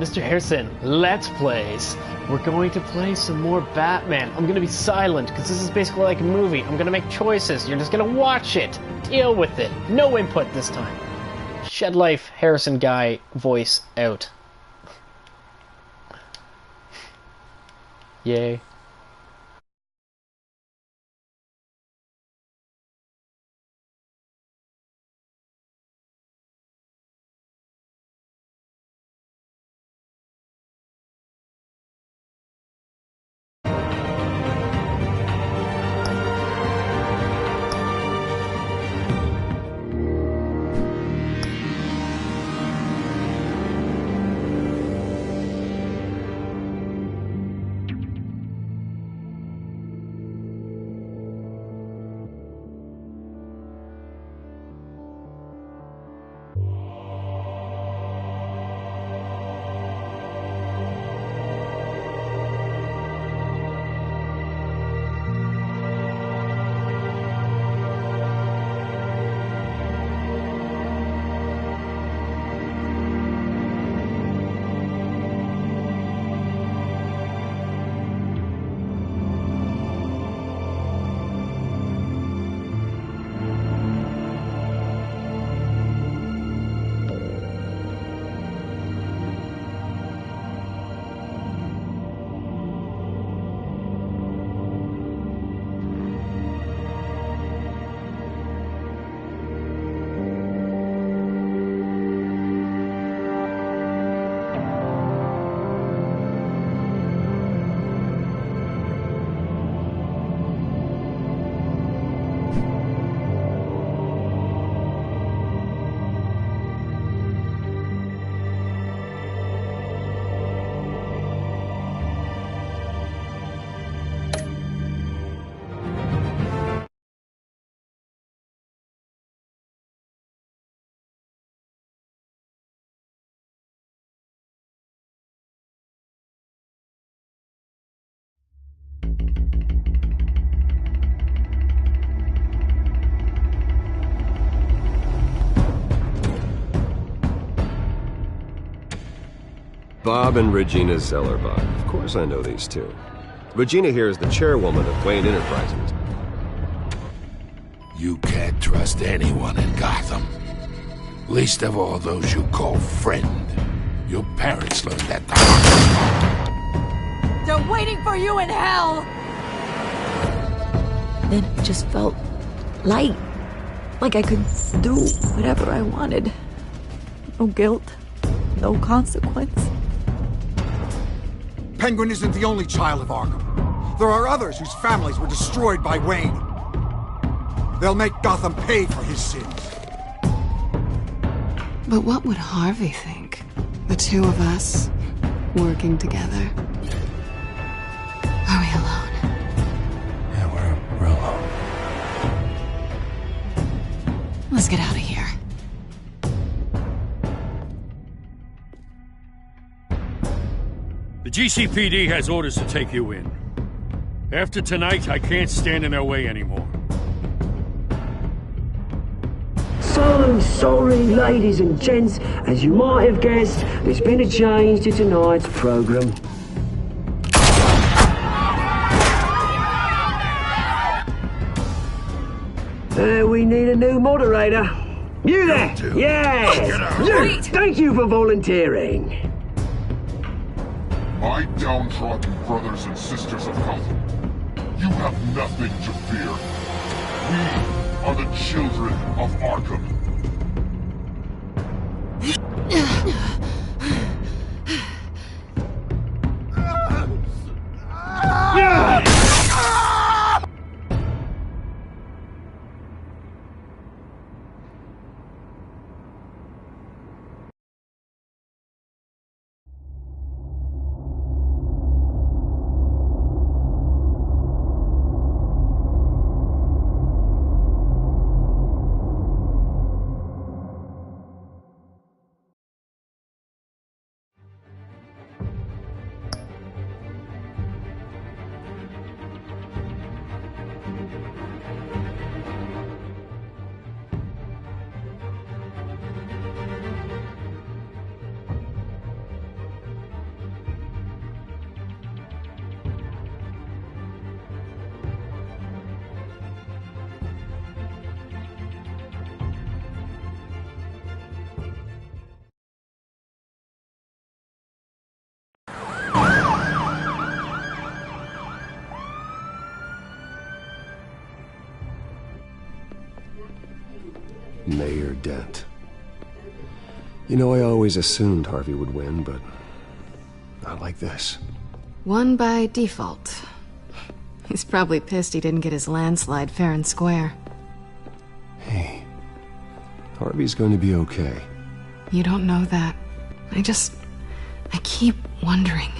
Mr. Harrison, Let's Plays. We're going to play some more Batman. I'm going to be silent, because this is basically like a movie. I'm going to make choices. You're just going to watch it. Deal with it. No input this time. Shed Life Harrison guy voice out. Yay. Bob and Regina Zellerbach. Of course I know these two. Regina here is the chairwoman of Wayne Enterprises. You can't trust anyone in Gotham. Least of all those you call friend. Your parents learned that the hard way. They're waiting for you in hell! Then it just felt light. Like I could do whatever I wanted. No guilt. No consequence. Penguin isn't the only child of Arkham. There are others whose families were destroyed by Wayne. They'll make Gotham pay for his sins. But what would Harvey think? The two of us, working together. Are we alone? Yeah, we're alone. Let's get out of here. The GCPD has orders to take you in. After tonight, I can't stand in their way anymore. So sorry, ladies and gents. As you might have guessed, there's been a change to tonight's program. We need a new moderator. You there? Yes! You! Thank you for volunteering. My downtrodden brothers and sisters of Gotham, you have nothing to fear. We are the children of Arkham. Mayor Dent. You know, I always assumed Harvey would win, but not like this. Won by default. He's probably pissed he didn't get his landslide fair and square. Hey, Harvey's going to be okay. You don't know that. I keep wondering.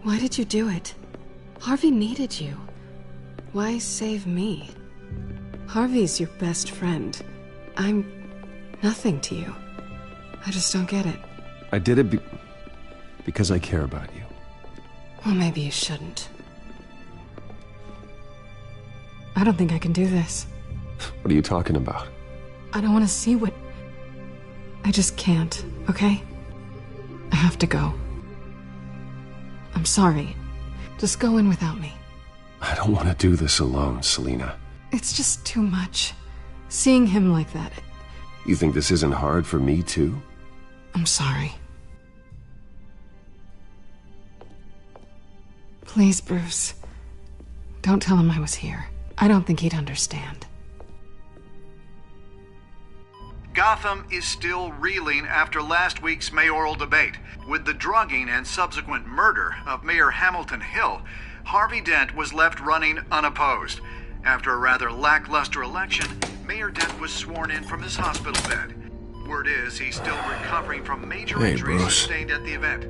Why did you do it? Harvey needed you. Why save me? Harvey's your best friend. I'm nothing to you. I just don't get it. I did it because I care about you. Well, maybe you shouldn't. I don't think I can do this. What are you talking about? I don't want to see what... I just can't, okay? I have to go. I'm sorry. Just go in without me. I don't want to do this alone, Selina. It's just too much. Seeing him like that... You think this isn't hard for me, too? I'm sorry. Please, Bruce. Don't tell him I was here. I don't think he'd understand. Gotham is still reeling after last week's mayoral debate. With the drugging and subsequent murder of Mayor Hamilton Hill, Harvey Dent was left running unopposed. After a rather lackluster election, Mayor Dent was sworn in from his hospital bed. Word is he's still recovering from major injuries Bruce. sustained at the event.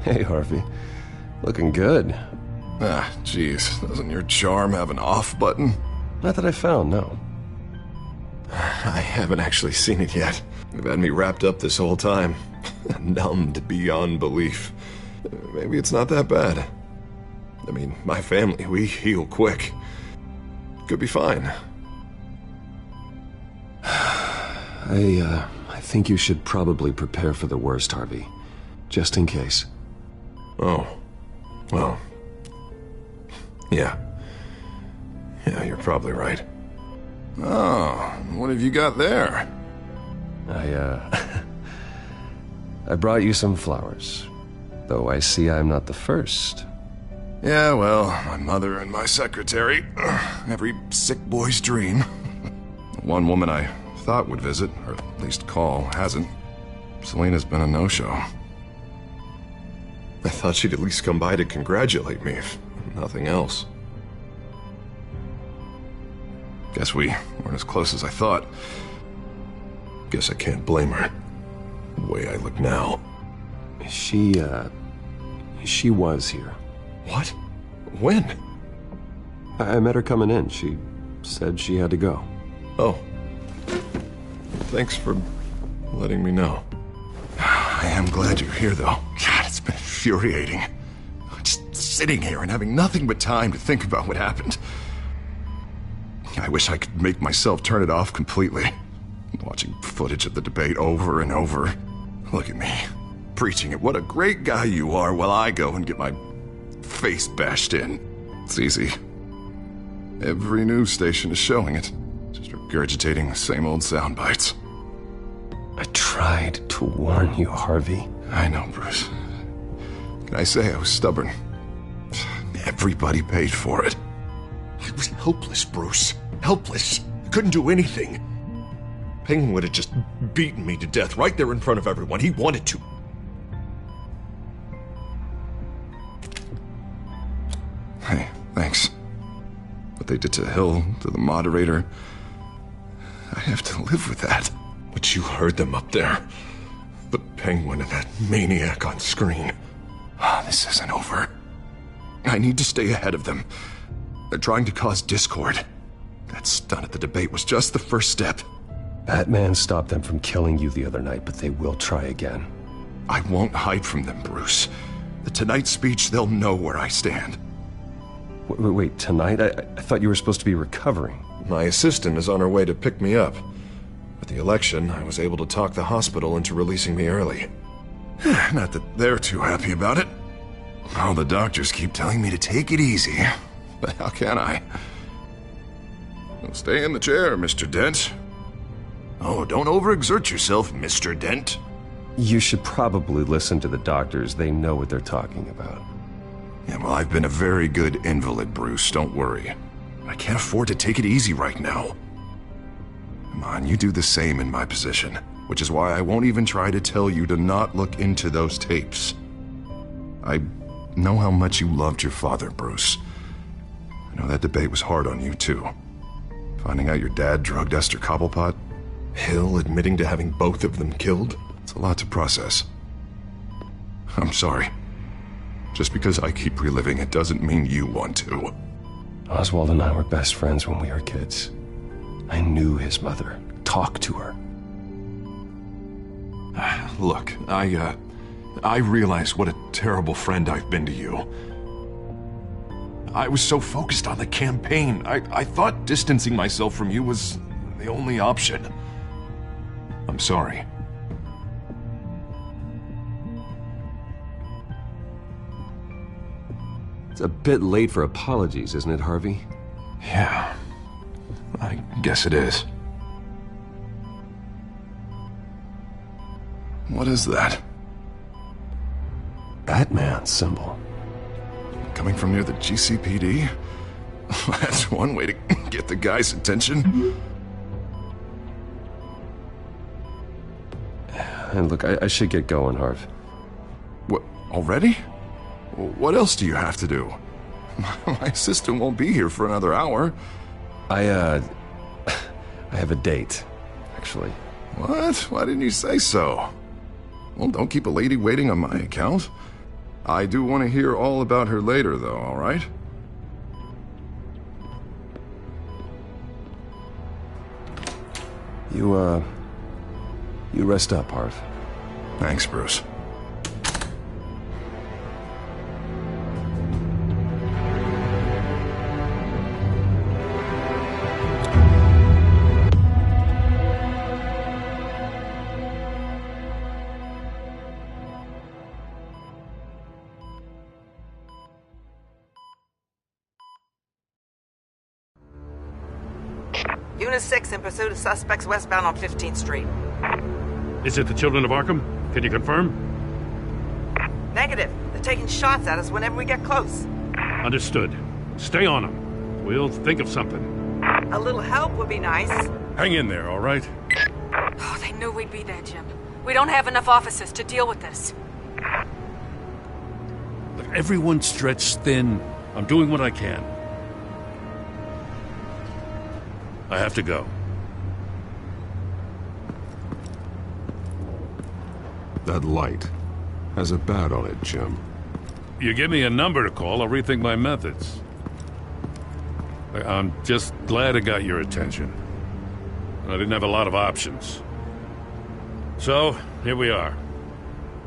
Hey, Harvey. Looking good. Ah, jeez. Doesn't your charm have an off button? Not that I found, no. I haven't actually seen it yet. You've had me wrapped up this whole time. Numbed beyond belief. Maybe it's not that bad. I mean, my family, we heal quick. Could be fine. I think you should probably prepare for the worst, Harvey. Just in case. Oh. Well. Yeah. Yeah, you're probably right. Oh, what have you got there? I brought you some flowers. Though I see I'm not the first. Yeah, well, my mother and my secretary. Every sick boy's dream. One woman I thought would visit, or at least call, hasn't. Selina's been a no-show. I thought she'd at least come by to congratulate me, if nothing else. Guess we weren't as close as I thought. Guess I can't blame her. The way I look now. She was here. What? When? I met her coming in. She said she had to go. Oh. Thanks for letting me know. I am glad you're here, though. God, it's been infuriating. Just sitting here and having nothing but time to think about what happened. I wish I could make myself turn it off completely. Watching footage of the debate over and over. Look at me, preaching at what a great guy you are while I go and get my face bashed in. It's easy. Every news station is showing it. Just regurgitating the same old sound bites. I tried to warn you, Harvey. I know, Bruce. Can I say I was stubborn? Everybody paid for it. I was helpless, Bruce. Helpless. I couldn't do anything. Penguin would have just beaten me to death right there in front of everyone. He wanted to. Hey, thanks. What they did to Hill, to the moderator, I have to live with that. But you heard them up there. The Penguin and that maniac on screen. This isn't over. I need to stay ahead of them. They're trying to cause discord. That stunt at the debate was just the first step. Batman stopped them from killing you the other night, but they will try again. I won't hide from them, Bruce. The Tonight speech, they'll know where I stand. Wait, tonight? I thought you were supposed to be recovering. My assistant is on her way to pick me up. With the election, I was able to talk the hospital into releasing me early. Not that they're too happy about it. All the doctors keep telling me to take it easy. But how can I? Well, stay in the chair, Mr. Dent. Oh, don't overexert yourself, Mr. Dent. You should probably listen to the doctors. They know what they're talking about. Yeah, well, I've been a very good invalid, Bruce. Don't worry. I can't afford to take it easy right now. Come on, you do the same in my position, which is why I won't even try to tell you to not look into those tapes. I know how much you loved your father, Bruce. I know that debate was hard on you, too. Finding out your dad drugged Esther Cobblepot, Hill admitting to having both of them killed, it's a lot to process. I'm sorry. Just because I keep reliving it doesn't mean you want to. Oswald and I were best friends when we were kids. I knew his mother. Talked to her. Look, I realize what a terrible friend I've been to you. I was so focused on the campaign. I thought distancing myself from you was the only option. I'm sorry. It's a bit late for apologies, isn't it, Harvey? Yeah, I guess it is. What is that? Batman symbol. Coming from near the GCPD? That's one way to get the guy's attention. And look, I should get going, Harv. What, already? What else do you have to do? My assistant won't be here for another hour. I have a date, actually. What? Why didn't you say so? Well, don't keep a lady waiting on my account. I do want to hear all about her later, though, all right? You rest up, Harv. Thanks, Bruce. Unit 6 in pursuit of suspects westbound on 15th Street. Is it the Children of Arkham? Can you confirm? Negative. They're taking shots at us whenever we get close. Understood. Stay on them. We'll think of something. A little help would be nice. Hang in there, all right? Oh, they knew we'd be there, Jim. We don't have enough officers to deal with this. Look, everyone's stretched thin. I'm doing what I can. I have to go. That light has a bat on it, Jim. You give me a number to call, I'll rethink my methods. I'm just glad I got your attention. I didn't have a lot of options. So, here we are.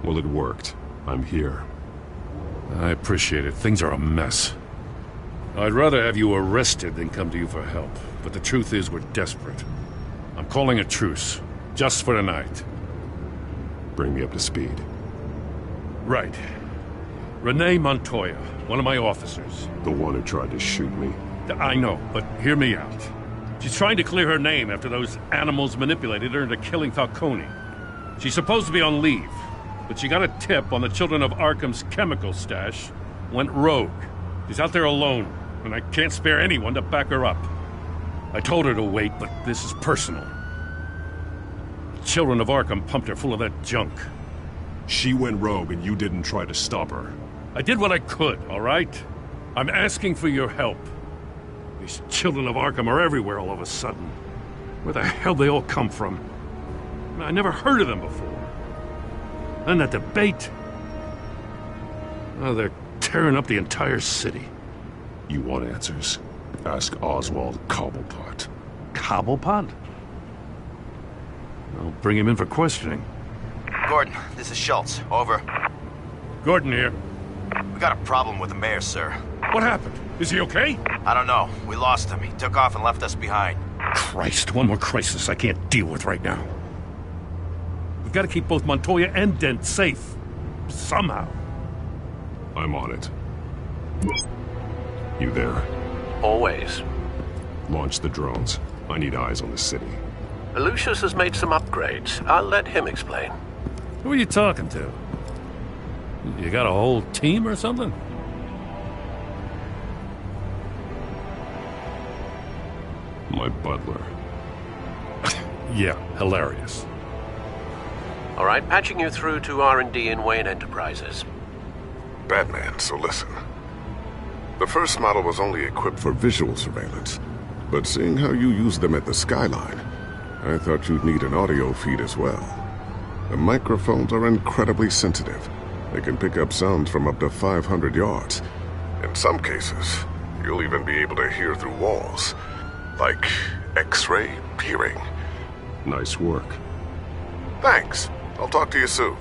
Well, it worked. I'm here. I appreciate it. Things are a mess. I'd rather have you arrested than come to you for help. But the truth is, we're desperate. I'm calling a truce. Just for tonight. Bring me up to speed. Right. Renee Montoya, one of my officers. The one who tried to shoot me. I know, but hear me out. She's trying to clear her name after those animals manipulated her into killing Falcone. She's supposed to be on leave, but she got a tip on the Children of Arkham's chemical stash, went rogue. She's out there alone, and I can't spare anyone to back her up. I told her to wait, but this is personal. The Children of Arkham pumped her full of that junk. She went rogue and you didn't try to stop her. I did what I could, all right? I'm asking for your help. These Children of Arkham are everywhere all of a sudden. Where the hell they all come from? I never heard of them before. And that debate. Oh, they're tearing up the entire city. You want answers? Ask Oswald Cobblepot. Cobblepot? I'll bring him in for questioning. Gordon, this is Schultz. Over. Gordon here. We got a problem with the mayor, sir. What happened? Is he okay? I don't know. We lost him. He took off and left us behind. Christ, one more crisis I can't deal with right now. We've got to keep both Montoya and Dent safe. Somehow. I'm on it. You there? Always. Launch the drones. I need eyes on the city. Lucius has made some upgrades. I'll let him explain. Who are you talking to? You got a whole team or something? My butler. Yeah, hilarious. All right, patching you through to R&D in Wayne Enterprises. Batman, so listen. The first model was only equipped for visual surveillance, but seeing how you use them at the skyline, I thought you'd need an audio feed as well. The microphones are incredibly sensitive. They can pick up sounds from up to 500 yards. In some cases, you'll even be able to hear through walls. Like X-ray hearing. Nice work. Thanks. I'll talk to you soon.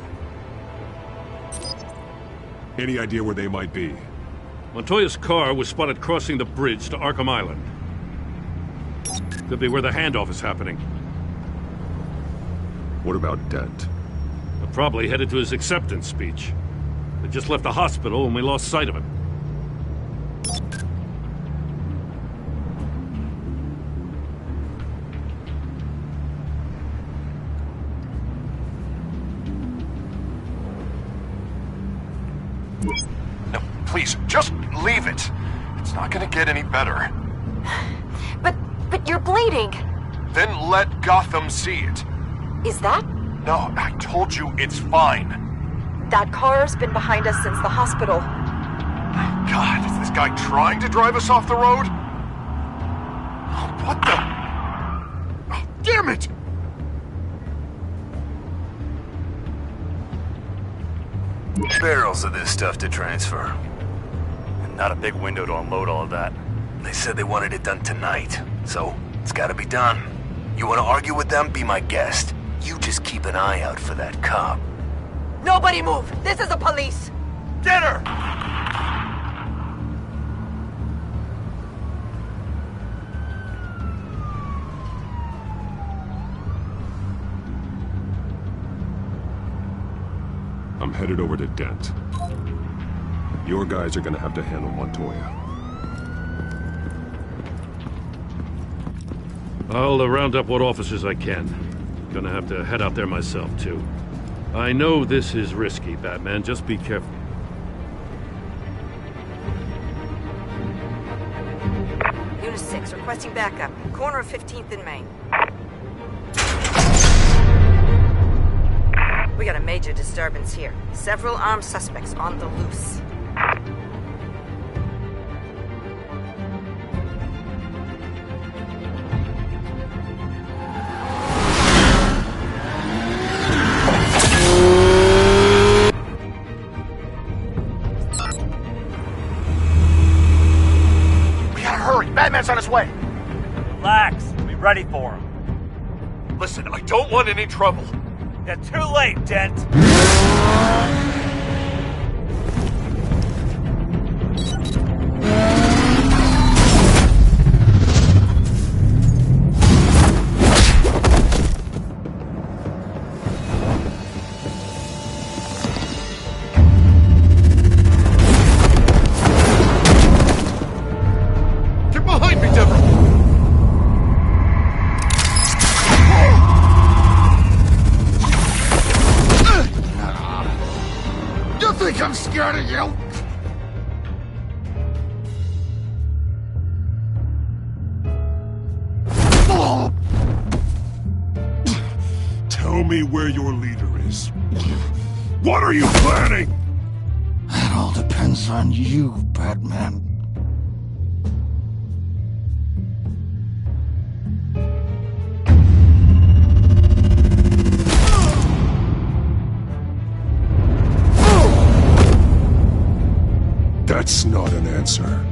Any idea where they might be? Montoya's car was spotted crossing the bridge to Arkham Island. Could be where the handoff is happening. What about Dent? They're probably headed to his acceptance speech. They just left the hospital and we lost sight of him. No, please, just leave it. It's not gonna get any better. But you're bleeding. Then let Gotham see it. Is that? No, I told you it's fine. That car's been behind us since the hospital. God, is this guy trying to drive us off the road? What the? Oh, damn it! Barrels of this stuff to transfer. And not a big window to unload all of that. They said they wanted it done tonight, so it's gotta be done. You wanna argue with them? Be my guest. You just keep an eye out for that cop. Nobody move! This is the police! Get her! I'm headed over to Dent. Your guys are gonna have to handle Montoya. I'll round up what officers I can. Gonna have to head out there myself, too. I know this is risky, Batman. Just be careful. Unit 6, requesting backup. Corner of 15th and Main. We got a major disturbance here. Several armed suspects on the loose. We gotta hurry! Batman's on his way! Relax. Be ready for him. Listen, I don't want any trouble. You're too late, Dent. Get behind me, Deborah! You think I'm scared of you? Tell me where your leader is. What are you planning? That all depends on you, Batman. That's not an answer.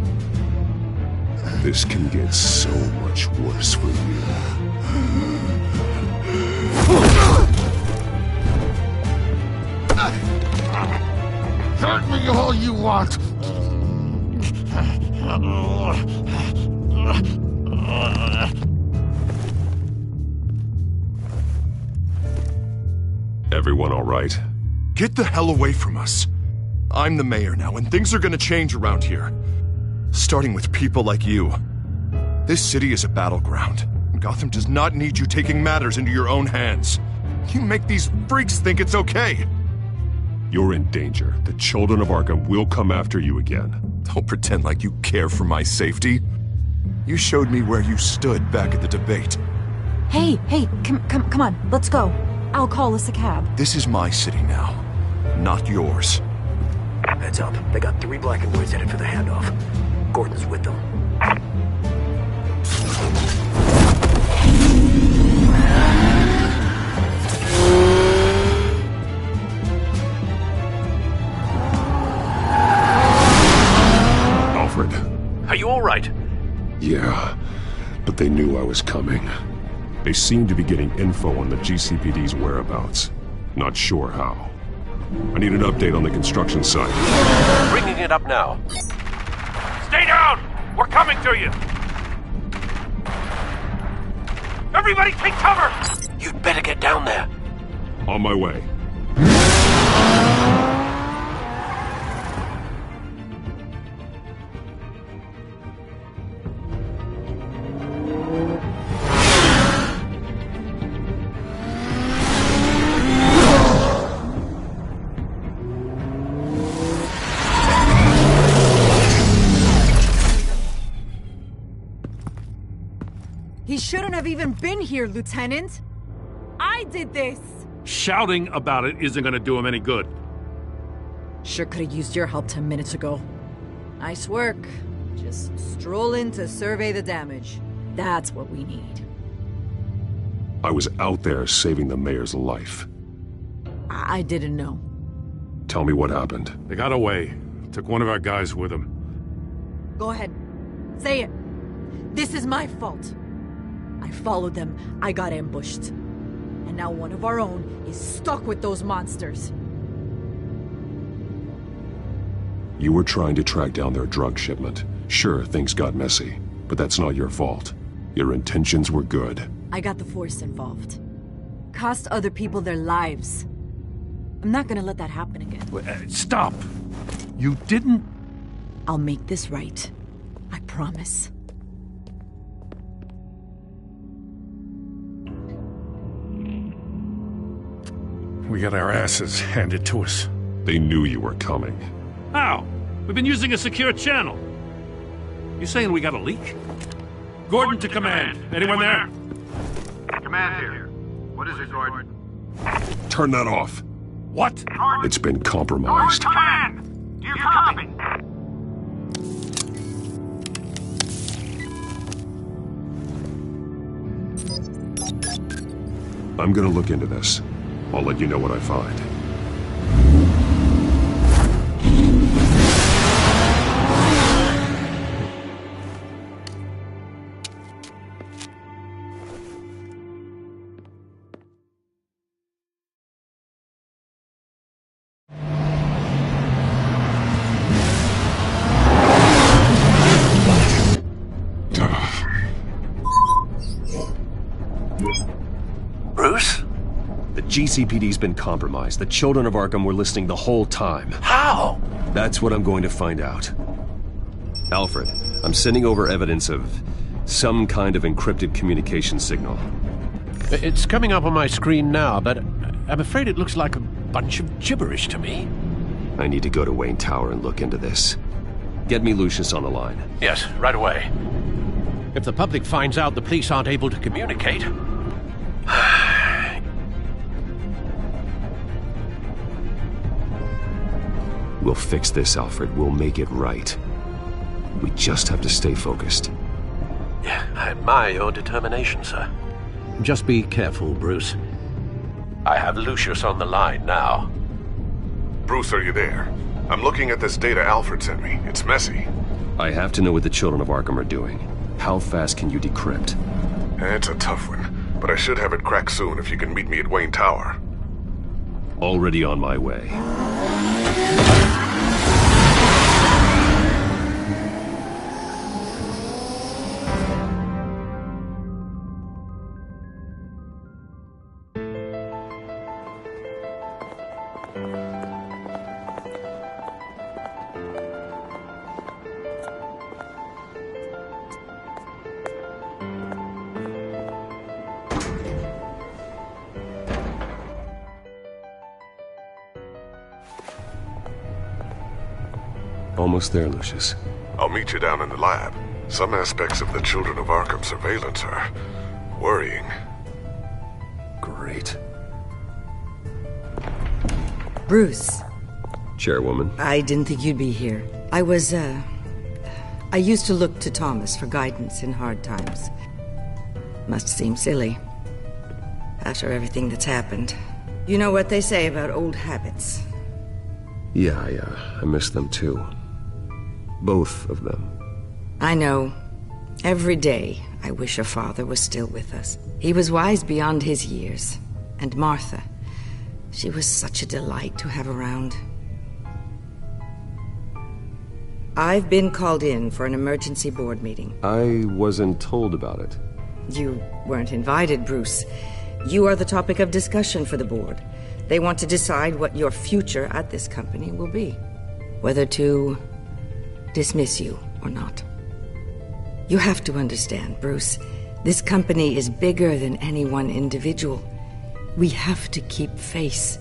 This can get so much worse for you. Hurt me all you want. Everyone all right? Get the hell away from us. I'm the mayor now, and things are gonna change around here. Starting with people like you. This city is a battleground. Gotham does not need you taking matters into your own hands. You make these freaks think it's okay. You're in danger. The children of Arkham will come after you again. Don't pretend like you care for my safety. You showed me where you stood back at the debate. Hey, come on, let's go. I'll call us a cab. This is my city now, not yours. Heads up. They got 3 black and whites headed for the handoff. Gordon's with them. Alfred. Are you all right? Yeah, but they knew I was coming. They seem to be getting info on the GCPD's whereabouts. Not sure how. I need an update on the construction site. Bringing it up now. Stay down! We're coming to you! Everybody take cover! You'd better get down there. On my way. He shouldn't have even been here, Lieutenant. I did this. Shouting about it isn't gonna do him any good. Sure could have used your help 10 minutes ago. Nice work. Just stroll in to survey the damage. That's what we need. I was out there saving the mayor's life. I didn't know. Tell me what happened. They got away. Took one of our guys with them. Go ahead. Say it. This is my fault. I followed them. I got ambushed. And now one of our own is stuck with those monsters. You were trying to track down their drug shipment. Sure, things got messy, but that's not your fault. Your intentions were good. I got the Force involved. Cost other people their lives. I'm not gonna let that happen again. Stop! You didn't... I'll make this right. I promise. We got our asses handed to us. They knew you were coming. How? We've been using a secure channel. You saying we got a leak? Gordon to command. Anyone there? Command here. What is it, Gordon? Turn that off. What? It's been compromised. Command! Do you copy? I'm gonna look into this. I'll let you know what I find. Bruce? The GCPD's been compromised. The children of Arkham were listening the whole time. How? That's what I'm going to find out. Alfred, I'm sending over evidence of some kind of encrypted communication signal. It's coming up on my screen now, but I'm afraid it looks like a bunch of gibberish to me. I need to go to Wayne Tower and look into this. Get me Lucius on the line. Yes, right away. If the public finds out the police aren't able to communicate... We'll fix this, Alfred. We'll make it right. We just have to stay focused. Yeah, I admire your determination, sir. Just be careful, Bruce. I have Lucius on the line now. Bruce, are you there? I'm looking at this data Alfred sent me. It's messy. I have to know what the children of Arkham are doing. How fast can you decrypt? It's a tough one, but I should have it cracked soon if you can meet me at Wayne Tower. Already on my way. Almost there, Lucius. I'll meet you down in the lab. Some aspects of the Children of Arkham surveillance are worrying. Great. Bruce. Chairwoman. I didn't think you'd be here. I used to look to Thomas for guidance in hard times. Must seem silly. After everything that's happened. You know what they say about old habits. Yeah, I miss them too. Both of them. I know. Every day, I wish a father was still with us. He was wise beyond his years. And Martha, she was such a delight to have around. I've been called in for an emergency board meeting. I wasn't told about it. You weren't invited, Bruce. You are the topic of discussion for the board. They want to decide what your future at this company will be. Whether to dismiss you or not. You have to understand, Bruce. This company is bigger than any one individual. We have to keep face.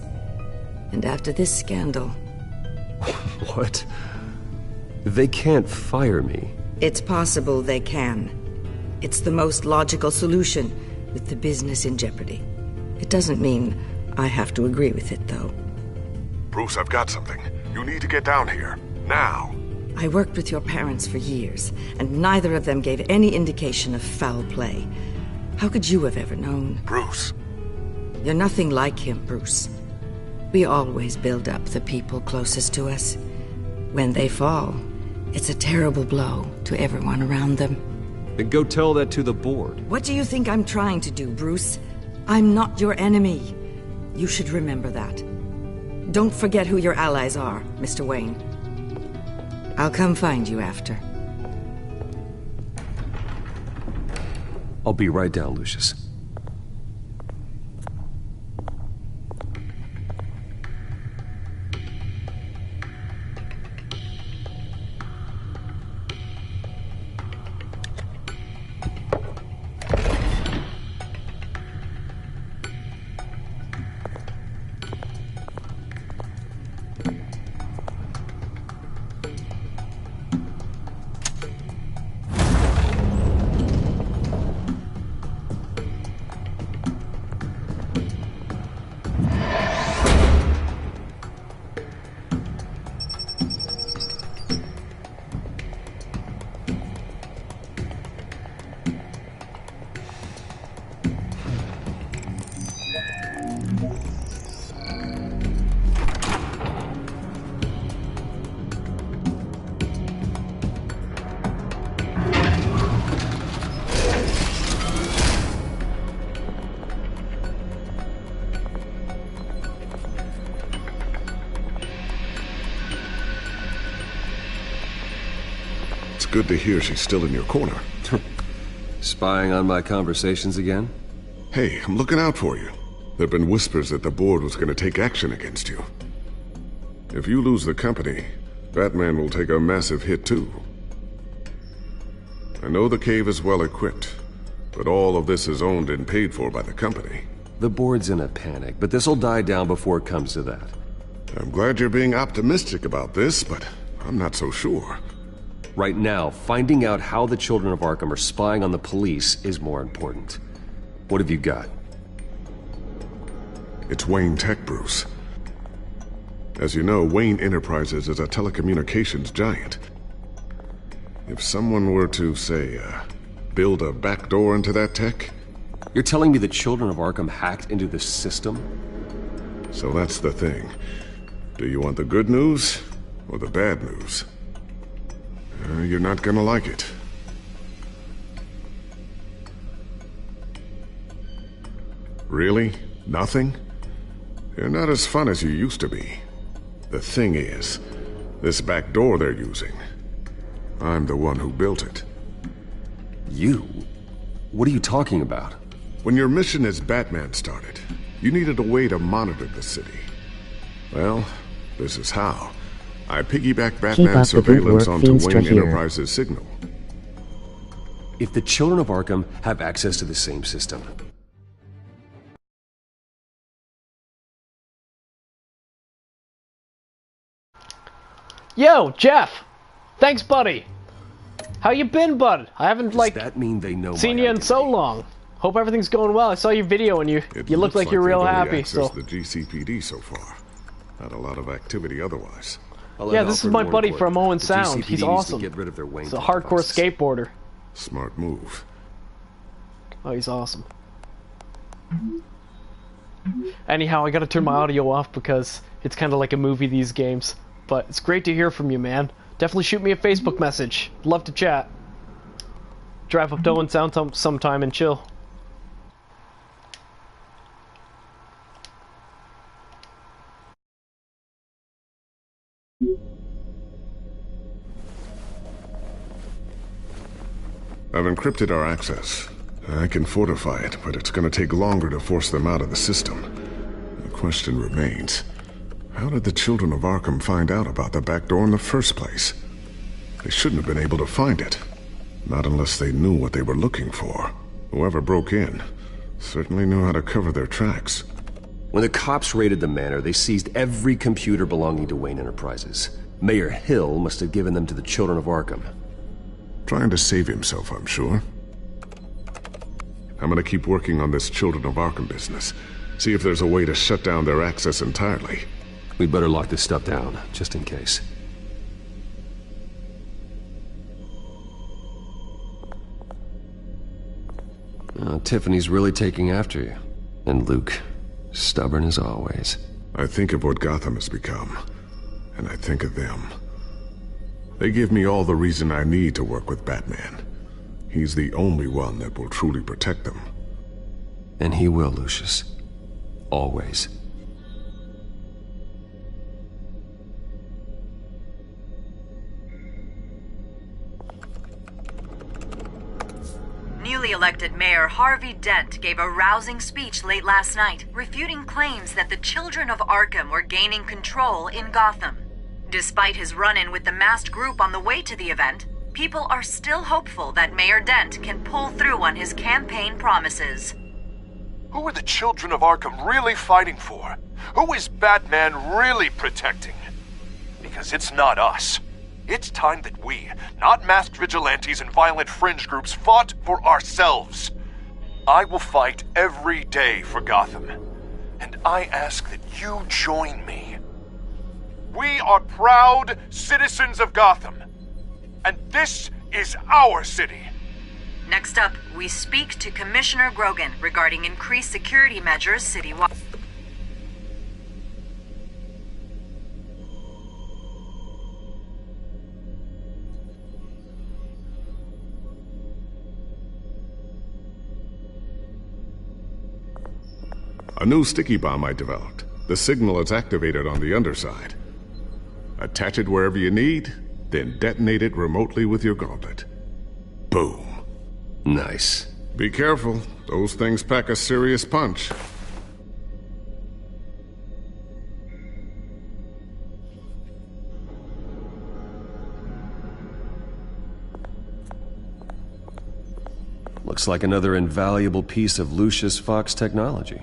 And after this scandal... What? They can't fire me. It's possible they can. It's the most logical solution, with the business in jeopardy. It doesn't mean I have to agree with it, though. Bruce, I've got something. You need to get down here. Now. I worked with your parents for years, and neither of them gave any indication of foul play. How could you have ever known? Bruce. You're nothing like him, Bruce. We always build up the people closest to us. When they fall, it's a terrible blow to everyone around them. Then go tell that to the board. What do you think I'm trying to do, Bruce? I'm not your enemy. You should remember that. Don't forget who your allies are, Mr. Wayne. I'll come find you after. I'll be right down, Lucius. Good to hear she's still in your corner. Spying on my conversations again? Hey, I'm looking out for you. There've been whispers that the board was going to take action against you. If you lose the company, Batman will take a massive hit too. I know the cave is well equipped, but all of this is owned and paid for by the company. The board's in a panic, but this'll die down before it comes to that. I'm glad you're being optimistic about this, but I'm not so sure. Right now, finding out how the Children of Arkham are spying on the police is more important. What have you got? It's Wayne Tech, Bruce. As you know, Wayne Enterprises is a telecommunications giant. If someone were to, say, build a backdoor into that tech... You're telling me the Children of Arkham hacked into the system? So that's the thing. Do you want the good news or the bad news? You're not gonna like it. Really? Nothing? You're not as fun as you used to be. The thing is, this back door they're using, I'm the one who built it. You? What are you talking about? When your mission as Batman started, you needed a way to monitor the city. Well, this is how. I piggybacked Batman's surveillance onto Wayne Enterprises' signal. If the Children of Arkham have access to the same system... Yo, Jeff! Thanks, buddy! How you been, bud? I haven't, Does that mean they know seen my you in so long. Hope everything's going well. I saw your video and you look like you're real happy. So the GCPD so far. Had a lot of activity otherwise. yeah, this is my buddy from Owen Sound. He's awesome. Get rid of their He's a hardcore skateboarder. Smart move. Oh, he's awesome. Anyhow, I gotta turn my audio off because it's kind of like a movie, these games. But it's great to hear from you, man. Definitely shoot me a Facebook message. Love to chat. Drive up to Owen Sound sometime and chill. I've encrypted our access. I can fortify it, but it's gonna take longer to force them out of the system. The question remains, how did the children of Arkham find out about the back door in the first place? They shouldn't have been able to find it. Not unless they knew what they were looking for. Whoever broke in certainly knew how to cover their tracks. When the cops raided the manor, they seized every computer belonging to Wayne Enterprises. Mayor Hill must have given them to the children of Arkham. Trying to save himself, I'm sure. I'm gonna keep working on this Children of Arkham business. See if there's a way to shut down their access entirely. We'd better lock this stuff down, just in case. Tiffany's really taking after you. And Luke, stubborn as always. I think of what Gotham has become, and I think of them. They give me all the reason I need to work with Batman. He's the only one that will truly protect them. And he will, Lucius. Always. Newly elected Mayor Harvey Dent gave a rousing speech late last night, refuting claims that the children of Arkham were gaining control in Gotham. Despite his run-in with the masked group on the way to the event, people are still hopeful that Mayor Dent can pull through on his campaign promises. Who are the children of Arkham really fighting for? Who is Batman really protecting? Because it's not us. It's time that we, not masked vigilantes and violent fringe groups, fought for ourselves. I will fight every day for Gotham. And I ask that you join me. We are proud citizens of Gotham. And this is our city. Next up, we speak to Commissioner Grogan regarding increased security measures citywide. A new sticky bomb I developed. The signal is activated on the underside. Attach it wherever you need, then detonate it remotely with your gauntlet. Boom. Nice. Be careful. Those things pack a serious punch. Looks like another invaluable piece of Lucius Fox technology.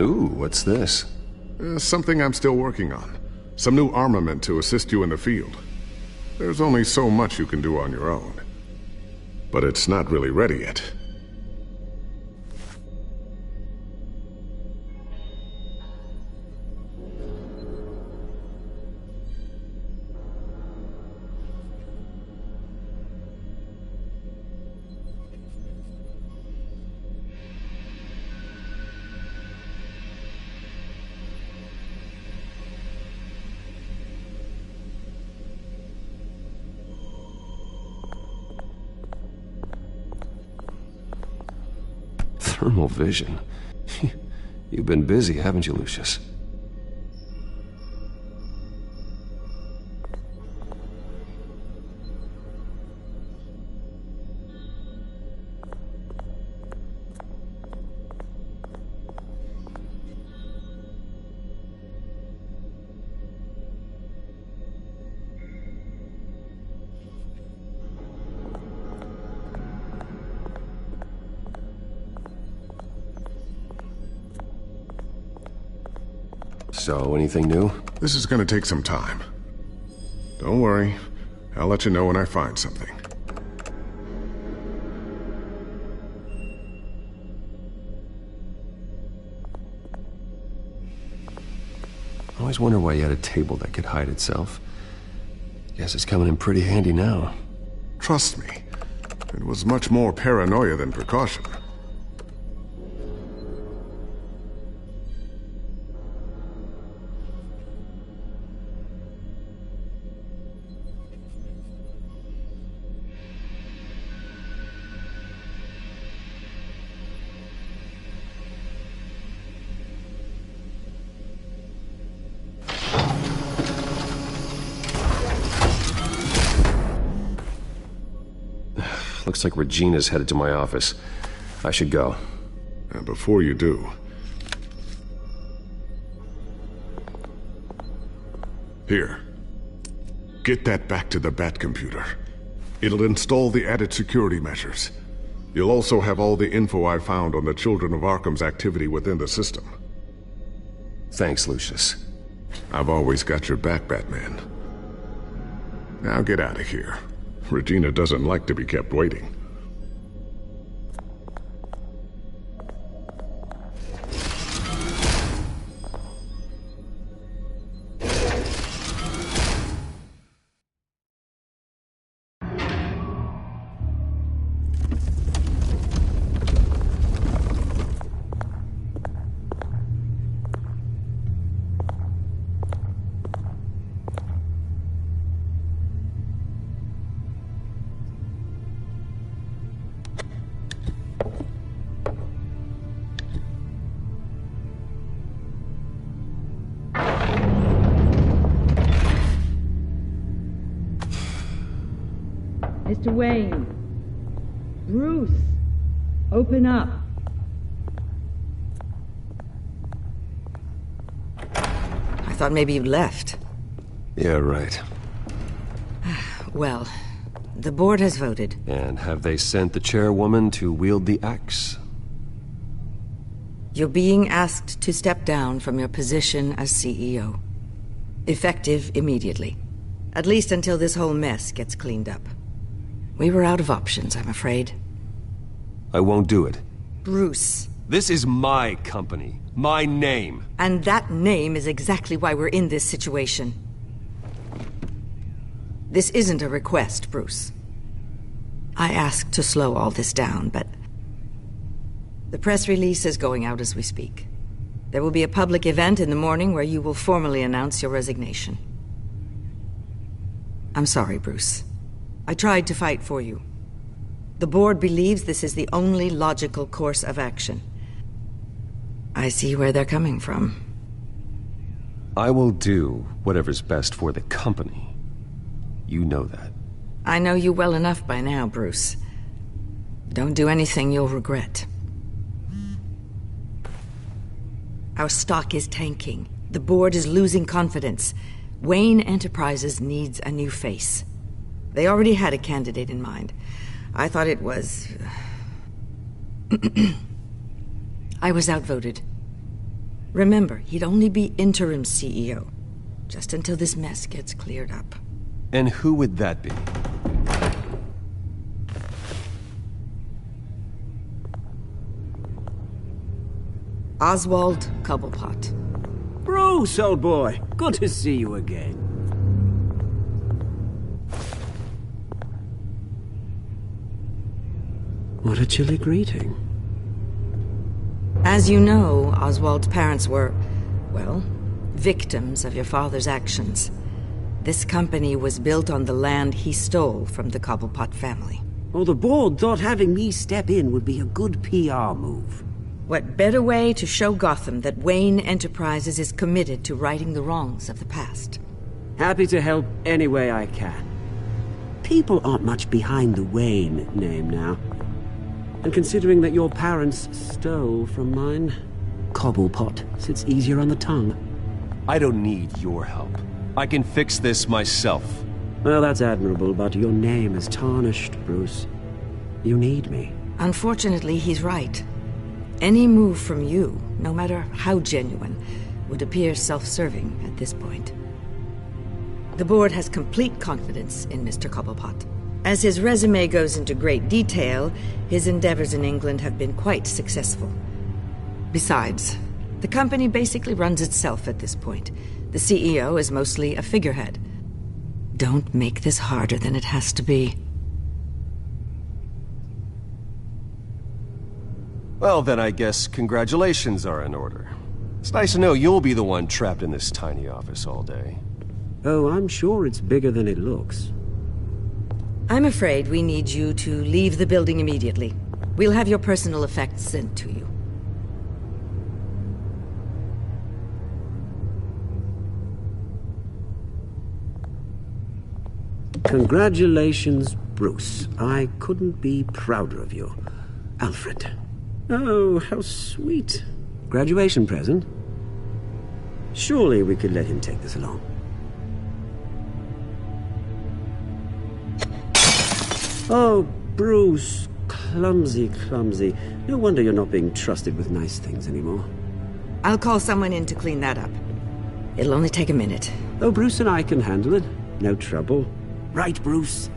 Ooh, what's this? Something I'm still working on. Some new armament to assist you in the field. There's only so much you can do on your own. But it's not really ready yet. Thermal vision. You've been busy, haven't you, Lucius? So, anything new? This is gonna take some time. Don't worry. I'll let you know when I find something. I always wonder why you had a table that could hide itself. Guess it's coming in pretty handy now. Trust me, it was much more paranoia than precaution. Looks like Regina's headed to my office. I should go. And before you do... Here. Get that back to the Bat computer. It'll install the added security measures. You'll also have all the info I found on the Children of Arkham's activity within the system. Thanks, Lucius. I've always got your back, Batman. Now get out of here. Regina doesn't like to be kept waiting. Mr. Wayne. Bruce. Open up. I thought maybe you'd left. Yeah, right. Well, the board has voted. And have they sent the chairwoman to wield the axe? You're being asked to step down from your position as CEO. Effective immediately. At least until this whole mess gets cleaned up. We were out of options, I'm afraid. I won't do it. Bruce. This is my company. My name. And that name is exactly why we're in this situation. This isn't a request, Bruce. I asked to slow all this down, but... the press release is going out as we speak. There will be a public event in the morning where you will formally announce your resignation. I'm sorry, Bruce. I tried to fight for you. The board believes this is the only logical course of action. I see where they're coming from. I will do whatever's best for the company. You know that. I know you well enough by now, Bruce. Don't do anything you'll regret. Our stock is tanking. The board is losing confidence. Wayne Enterprises needs a new face. They already had a candidate in mind. I thought it was... I was outvoted. Remember, he'd only be interim CEO. Just until this mess gets cleared up. And who would that be? Oswald Cobblepot. Bruce, old boy. Good to see you again. What a chilly greeting. As you know, Oswald's parents were, well, victims of your father's actions. This company was built on the land he stole from the Cobblepot family. Oh, the board thought having me step in would be a good PR move. What better way to show Gotham that Wayne Enterprises is committed to righting the wrongs of the past? Happy to help any way I can. People aren't much behind the Wayne name now. And considering that your parents stole from mine, Cobblepot sits easier on the tongue. I don't need your help. I can fix this myself. Well, that's admirable, but your name is tarnished, Bruce. You need me. Unfortunately, he's right. Any move from you, no matter how genuine, would appear self-serving at this point. The board has complete confidence in Mr. Cobblepot. As his resume goes into great detail, his endeavors in England have been quite successful. Besides, the company basically runs itself at this point. The CEO is mostly a figurehead. Don't make this harder than it has to be. Well, then I guess congratulations are in order. It's nice to know you'll be the one trapped in this tiny office all day. Oh, I'm sure it's bigger than it looks. I'm afraid we need you to leave the building immediately. We'll have your personal effects sent to you. Congratulations, Bruce. I couldn't be prouder of you. Alfred. Oh, how sweet. Graduation present? Surely we could let him take this along. Oh, Bruce. Clumsy, clumsy. No wonder you're not being trusted with nice things anymore. I'll call someone in to clean that up. It'll only take a minute. Oh, Bruce and I can handle it. No trouble. Right, Bruce?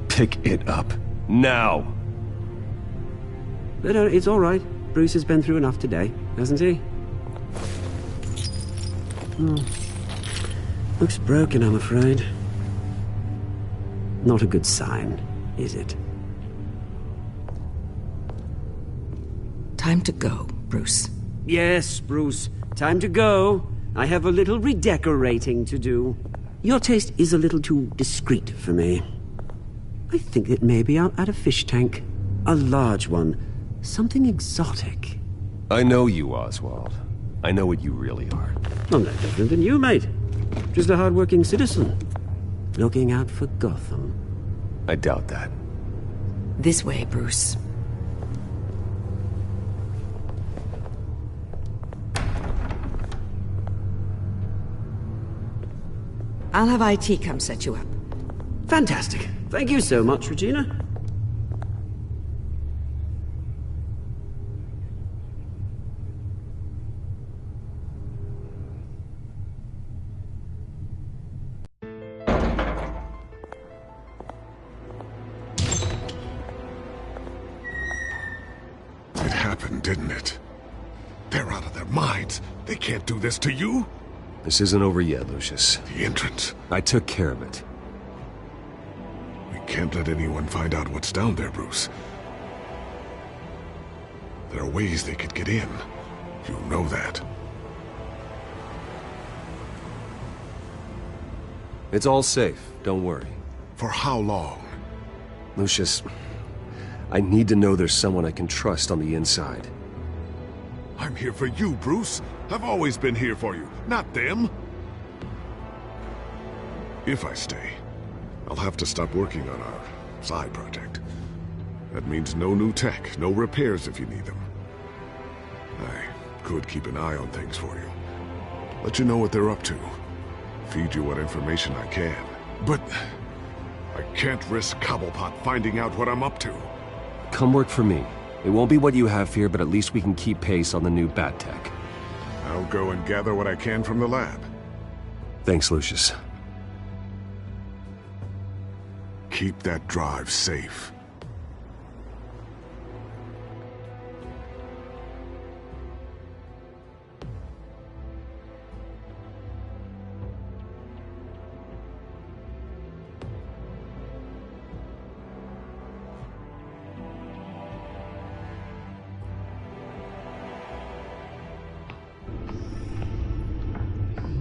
Pick it up. Now! But it's all right. Bruce has been through enough today, hasn't he? Looks broken, I'm afraid. Not a good sign, is it? Time to go, Bruce. Yes, Bruce. Time to go. I have a little redecorating to do. Your taste is a little too discreet for me. I think that maybe I'll add a fish tank. A large one. Something exotic. I know you, Oswald. I know what you really are. I'm no different than you, mate. Just a hard-working citizen. Looking out for Gotham. I doubt that. This way, Bruce. I'll have IT come set you up. Fantastic. Thank you so much, Regina. It happened, didn't it? They're out of their minds. They can't do this to you. This isn't over yet, Lucius. The entrance. I took care of it. We can't let anyone find out what's down there, Bruce. There are ways they could get in. You know that. It's all safe. Don't worry. For how long? Lucius, I need to know there's someone I can trust on the inside. I'm here for you, Bruce. I've always been here for you, not them. If I stay, I'll have to stop working on our side project. That means no new tech, no repairs if you need them. I could keep an eye on things for you. Let you know what they're up to. Feed you what information I can. But I can't risk Cobblepot finding out what I'm up to. Come work for me. It won't be what you have here, but at least we can keep pace on the new bat tech. I'll go and gather what I can from the lab. Thanks, Lucius. Keep that drive safe.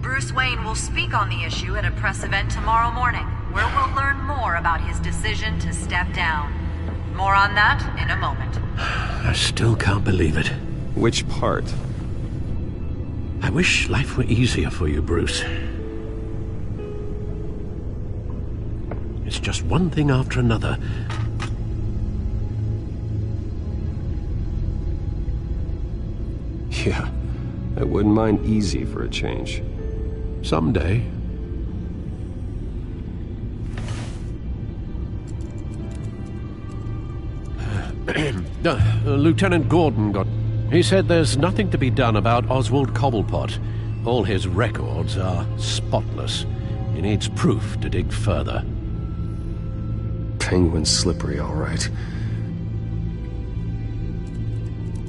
Bruce Wayne will speak on the issue at a press event tomorrow morning, where we'll learn more about his decision to step down. More on that in a moment. I still can't believe it. Which part? I wish life were easier for you, Bruce. It's just one thing after another. Yeah, I wouldn't mind easy for a change. Someday. Lieutenant Gordon got He said there's nothing to be done about Oswald Cobblepot. All his records are spotless. He needs proof to dig further. Penguin's slippery, all right.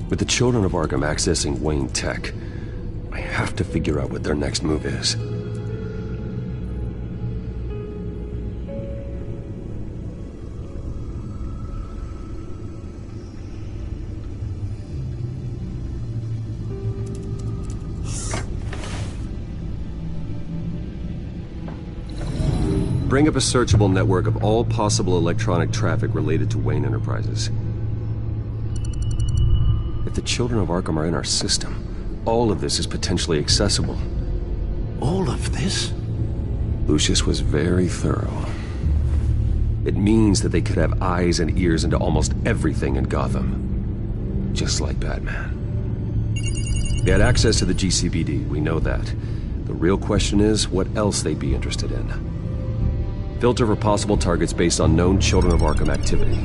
With the Children of Arkham accessing Wayne Tech, I have to figure out what their next move is. Bring up a searchable network of all possible electronic traffic related to Wayne Enterprises. If the Children of Arkham are in our system, all of this is potentially accessible. All of this? Lucius was very thorough. It means that they could have eyes and ears into almost everything in Gotham. Just like Batman. They had access to the GCPD, we know that. The real question is what else they'd be interested in. Filter for possible targets based on known Children of Arkham activity.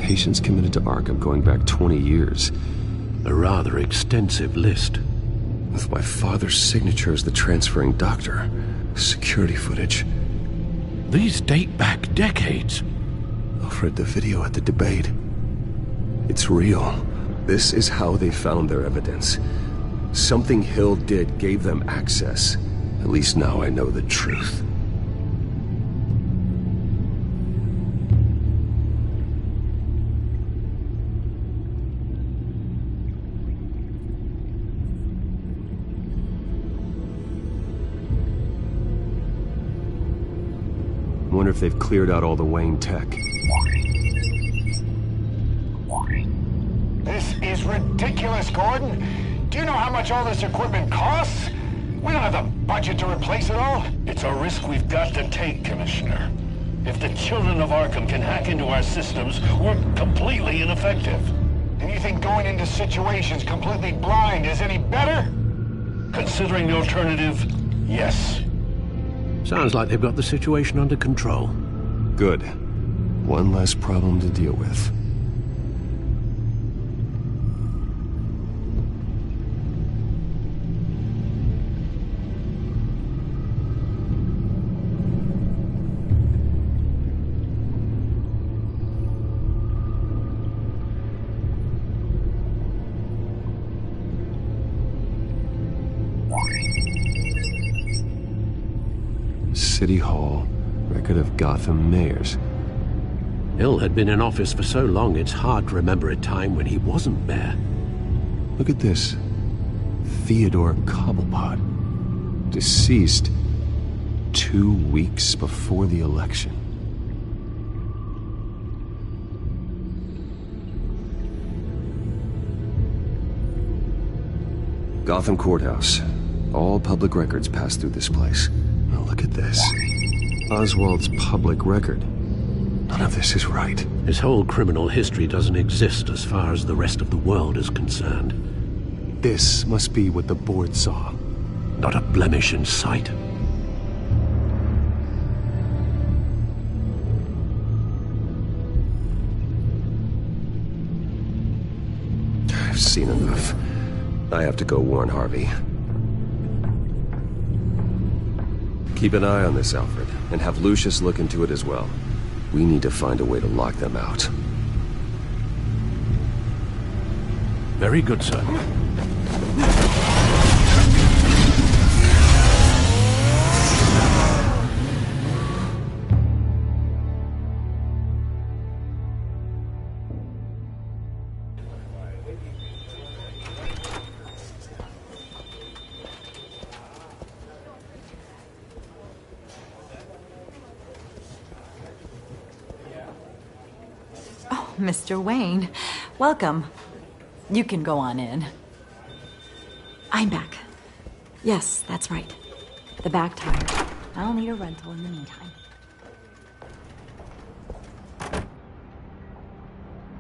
Patients committed to Arkham going back 20 years. A rather extensive list. With my father's signature as the transferring doctor. Security footage. These date back decades. I've read the video at the debate. It's real. This is how they found their evidence. Something Hill did gave them access. At least now I know the truth. I wonder if they've cleared out all the Wayne tech. This is ridiculous, Gordon. Do you know how much all this equipment costs? We don't have the budget to replace it all. It's a risk we've got to take, Commissioner. If the Children of Arkham can hack into our systems, we're completely ineffective. And you think going into situations completely blind is any better? Considering the alternative, yes. Sounds like they've got the situation under control. Good. One less problem to deal with. City Hall, record of Gotham mayors. Hill had been in office for so long, it's hard to remember a time when he wasn't there. Look at this. Theodore Cobblepot. Deceased 2 weeks before the election. Gotham Courthouse. All public records pass through this place. Now look at this. Oswald's public record. None of this is right. His whole criminal history doesn't exist as far as the rest of the world is concerned. This must be what the board saw. Not a blemish in sight. I've seen enough. I have to go warn Harvey. Keep an eye on this, Alfred, and have Lucius look into it as well. We need to find a way to lock them out. Very good, sir. Mr. Wayne, welcome. You can go on in. I'm back. Yes, that's right. The back tire. I'll need a rental in the meantime.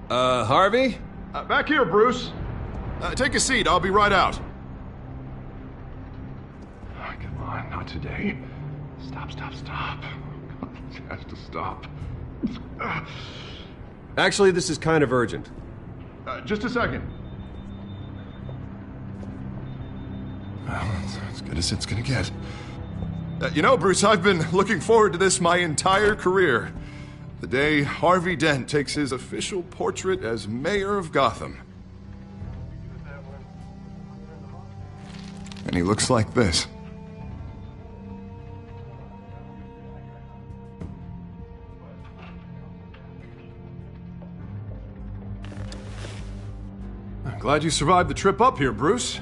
Harvey? Back here, Bruce. Take a seat, I'll be right out. Oh, come on, not today. Stop. It has to stop. Actually, this is kind of urgent. Just a second. Well, that's as good as it's gonna get. You know, Bruce, I've been looking forward to this my entire career. The day Harvey Dent takes his official portrait as mayor of Gotham. And he looks like this. I'm glad you survived the trip up here, Bruce.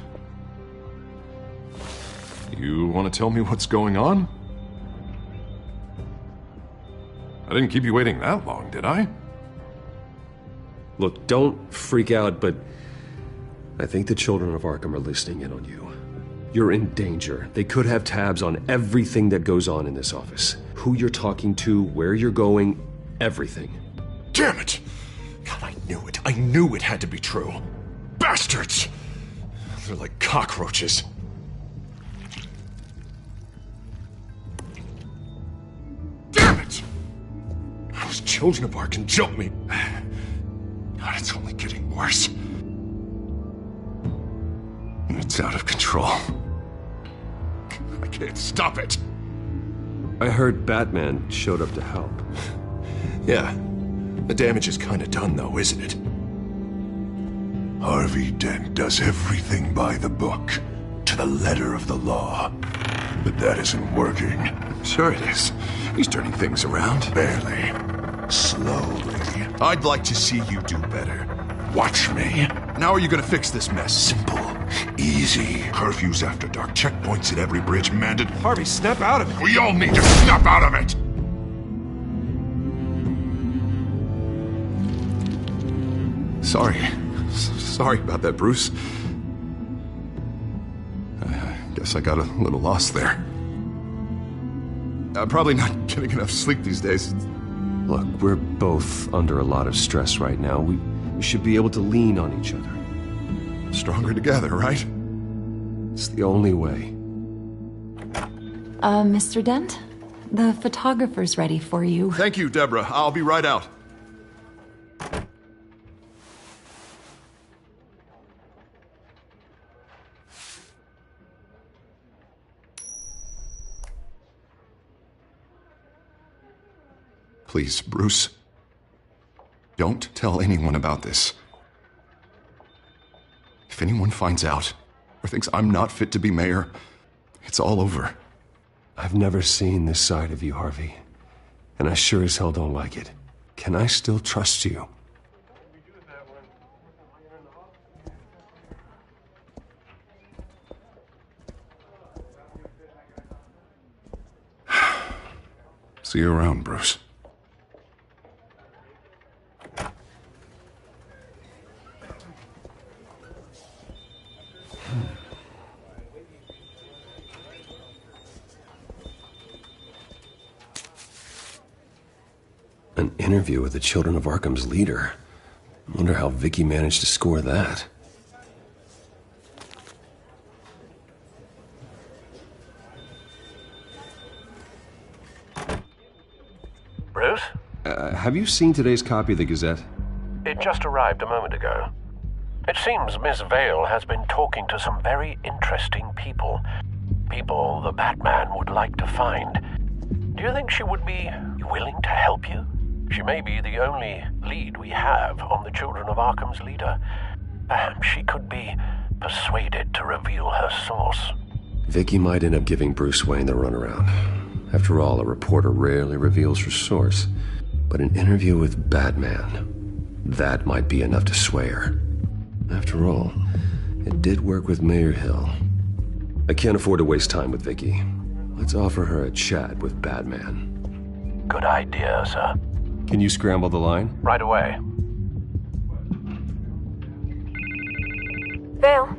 You want to tell me what's going on? I didn't keep you waiting that long, did I? Look, don't freak out, but I think the children of Arkham are listening in on you. You're in danger. They could have tabs on everything that goes on in this office. Who you're talking to, where you're going, everything. Damn it! God, I knew it. I knew it had to be true. Bastards! They're like cockroaches. Damn it! Those children of Arkham jumped me. God, it's only getting worse. It's out of control. I can't stop it. I heard Batman showed up to help. Yeah. The damage is kind of done, though, isn't it? Harvey Dent does everything by the book, to the letter of the law. But that isn't working. Sure it is. He's turning things around. Barely. Slowly. I'd like to see you do better. Watch me. How are you gonna fix this mess? Simple. Easy. Curfews after dark. Checkpoints at every bridge. Mandate. Harvey, snap out of it. We all need to snap out of it! Sorry about that, Bruce. I guess I got a little lost there. I'm probably not getting enough sleep these days. Look, we're both under a lot of stress right now. We should be able to lean on each other. Stronger together, right? It's the only way. Mr. Dent? The photographer's ready for you. Thank you, Deborah. I'll be right out. Please, Bruce. Don't tell anyone about this. If anyone finds out, or thinks I'm not fit to be mayor, it's all over. I've never seen this side of you, Harvey. And I sure as hell don't like it. Can I still trust you? See you around, Bruce. An interview with the Children of Arkham's leader. I wonder how Vicky managed to score that. Bruce? Have you seen today's copy of the Gazette? It just arrived a moment ago. It seems Miss Vale has been talking to some very interesting people. People the Batman would like to find. Do you think she would be willing to help you? She may be the only lead we have on the Children of Arkham's leader. Perhaps she could be persuaded to reveal her source. Vicky might end up giving Bruce Wayne the runaround. After all, a reporter rarely reveals her source. But an interview with Batman, that might be enough to sway her. After all, it did work with Mayor Hill. I can't afford to waste time with Vicky. Let's offer her a chat with Batman. Good idea, sir. Can you scramble the line? Right away. Vale.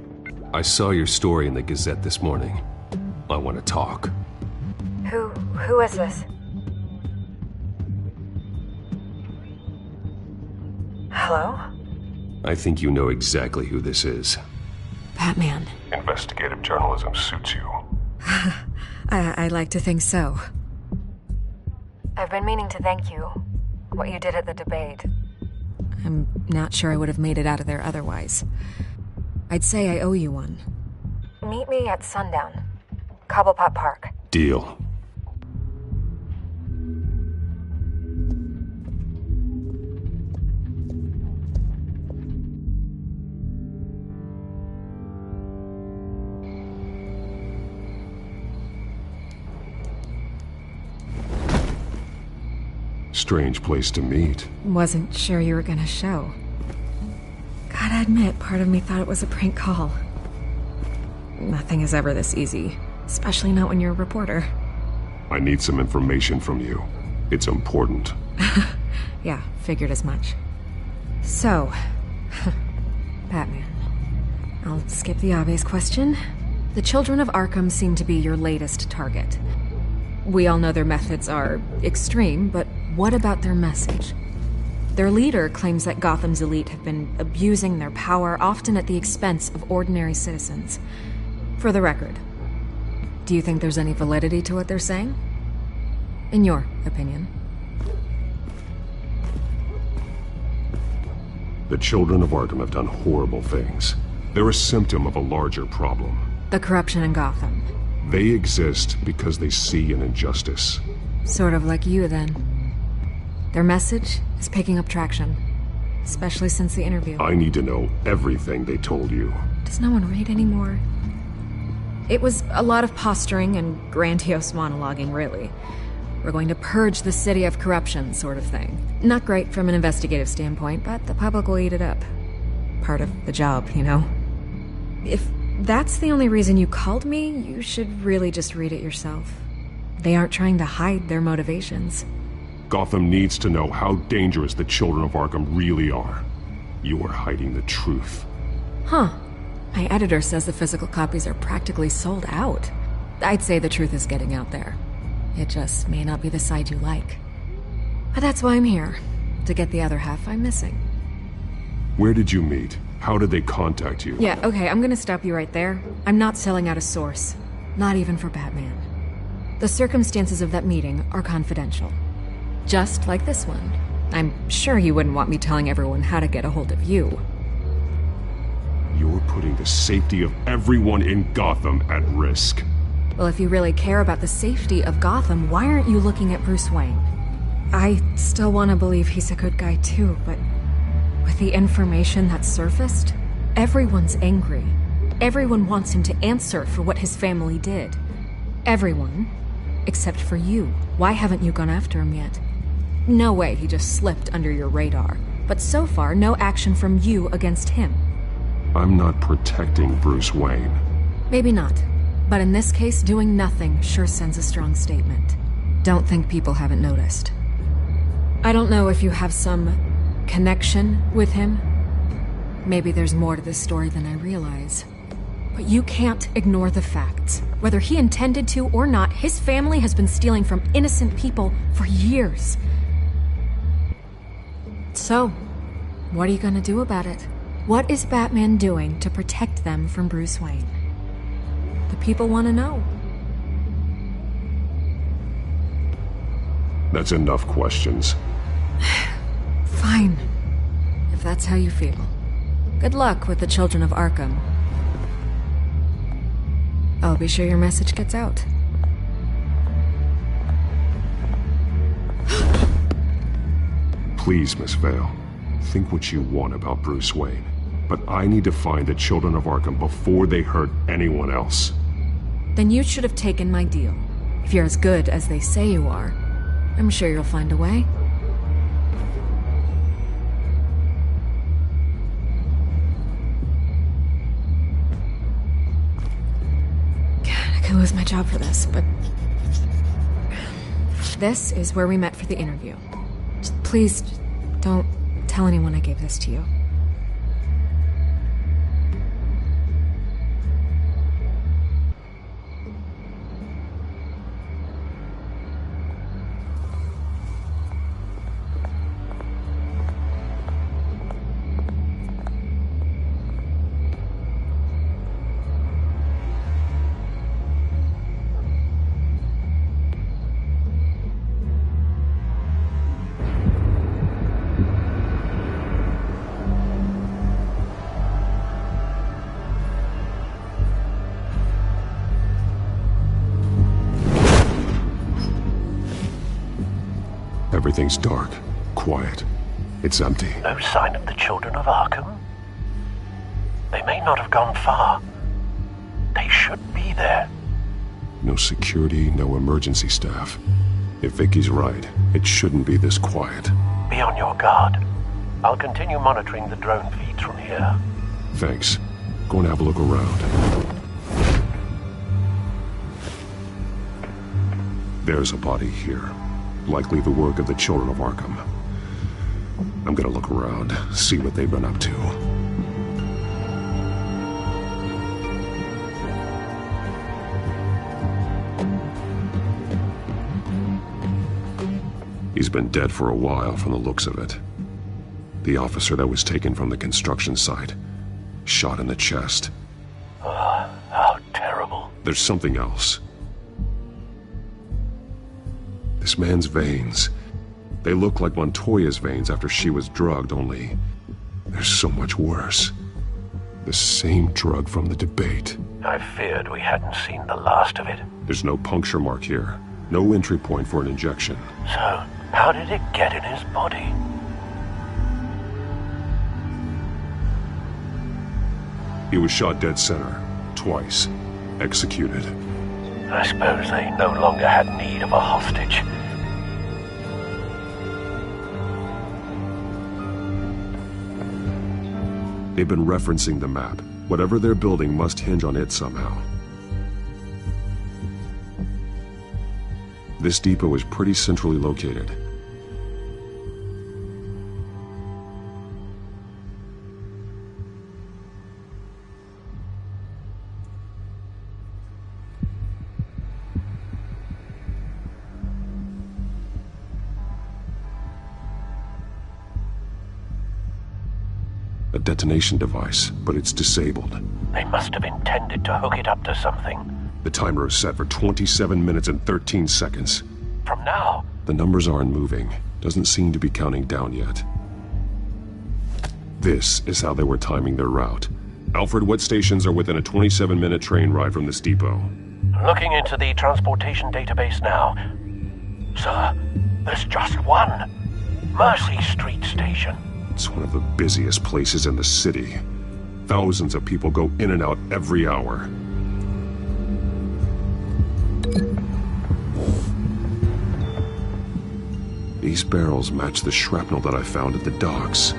I saw your story in the Gazette this morning. I want to talk. Who is this? Hello? I think you know exactly who this is. Batman. Investigative journalism suits you. I'd like to think so. I've been meaning to thank you. What you did at the debate. I'm not sure I would have made it out of there otherwise. I'd say I owe you one. Meet me at sundown. Cobblepot Park. Deal. Strange place to meet. Wasn't sure you were gonna show. Gotta admit, part of me thought it was a prank call. Nothing is ever this easy, especially not when you're a reporter. I need some information from you. It's important. Yeah, figured as much. So, Batman. I'll skip the obvious question. The children of Arkham seem to be your latest target. We all know their methods are extreme, but what about their message? Their leader claims that Gotham's elite have been abusing their power, often at the expense of ordinary citizens. For the record, do you think there's any validity to what they're saying? In your opinion? The children of Arkham have done horrible things. They're a symptom of a larger problem. The corruption in Gotham. They exist because they see an injustice. Sort of like you, then. Their message is picking up traction, especially since the interview. I need to know everything they told you. Does no one read anymore? It was a lot of posturing and grandiose monologuing, really. We're going to purge the city of corruption, sort of thing. Not great from an investigative standpoint, but the public will eat it up. Part of the job, you know? If that's the only reason you called me, you should really just read it yourself. They aren't trying to hide their motivations. Gotham needs to know how dangerous the children of Arkham really are. You are hiding the truth. Huh. My editor says the physical copies are practically sold out. I'd say the truth is getting out there. It just may not be the side you like. But that's why I'm here, to get the other half I'm missing. Where did you meet? How did they contact you? Yeah, okay, I'm gonna stop you right there. I'm not selling out a source. Not even for Batman. The circumstances of that meeting are confidential. Just like this one. I'm sure you wouldn't want me telling everyone how to get a hold of you. You're putting the safety of everyone in Gotham at risk. Well, if you really care about the safety of Gotham, why aren't you looking at Bruce Wayne? I still want to believe he's a good guy too, but with the information that's surfaced, everyone's angry. Everyone wants him to answer for what his family did. Everyone, except for you. Why haven't you gone after him yet? No way he just slipped under your radar. But so far, no action from you against him. I'm not protecting Bruce Wayne. Maybe not. But in this case, doing nothing sure sends a strong statement. Don't think people haven't noticed. I don't know if you have some connection with him. Maybe there's more to this story than I realize. But you can't ignore the facts. Whether he intended to or not, his family has been stealing from innocent people for years. So, what are you gonna do about it? What is Batman doing to protect them from Bruce Wayne? The people want to know. That's enough questions. Fine. If that's how you feel. Good luck with the children of Arkham. I'll be sure your message gets out. Please, Miss Vale, think what you want about Bruce Wayne. But I need to find the children of Arkham before they hurt anyone else. Then you should have taken my deal. If you're as good as they say you are, I'm sure you'll find a way. God, I could lose my job for this, but... This is where we met for the interview. Please, don't tell anyone I gave this to you. Everything's dark, quiet. It's empty. No sign of the children of Arkham? They may not have gone far. They should be there. No security, no emergency staff. If Vicky's right, it shouldn't be this quiet. Be on your guard. I'll continue monitoring the drone feeds from here. Thanks. Go and have a look around. There's a body here. Likely the work of the children of Arkham. I'm gonna look around, see what they've been up to. He's been dead for a while from the looks of it. The officer that was taken from the construction site. Shot in the chest. Oh, how terrible. There's something else. This man's veins. They look like Montoya's veins after she was drugged, only they're so much worse. The same drug from the debate. I feared we hadn't seen the last of it. There's no puncture mark here. No entry point for an injection. So, how did it get in his body? He was shot dead center. Twice. Executed. I suppose they no longer had need of a hostage. They've been referencing the map. Whatever they're building must hinge on it somehow. This depot is pretty centrally located. A detonation device, but it's disabled. They must have intended to hook it up to something. The timer is set for 27 minutes and 13 seconds. From now? The numbers aren't moving. Doesn't seem to be counting down yet. This is how they were timing their route. Alfred, what stations are within a 27-minute train ride from this depot? Looking into the transportation database now. Sir, there's just one. Mercy Street Station. It's one of the busiest places in the city. Thousands of people go in and out every hour. These barrels match the shrapnel that I found at the docks.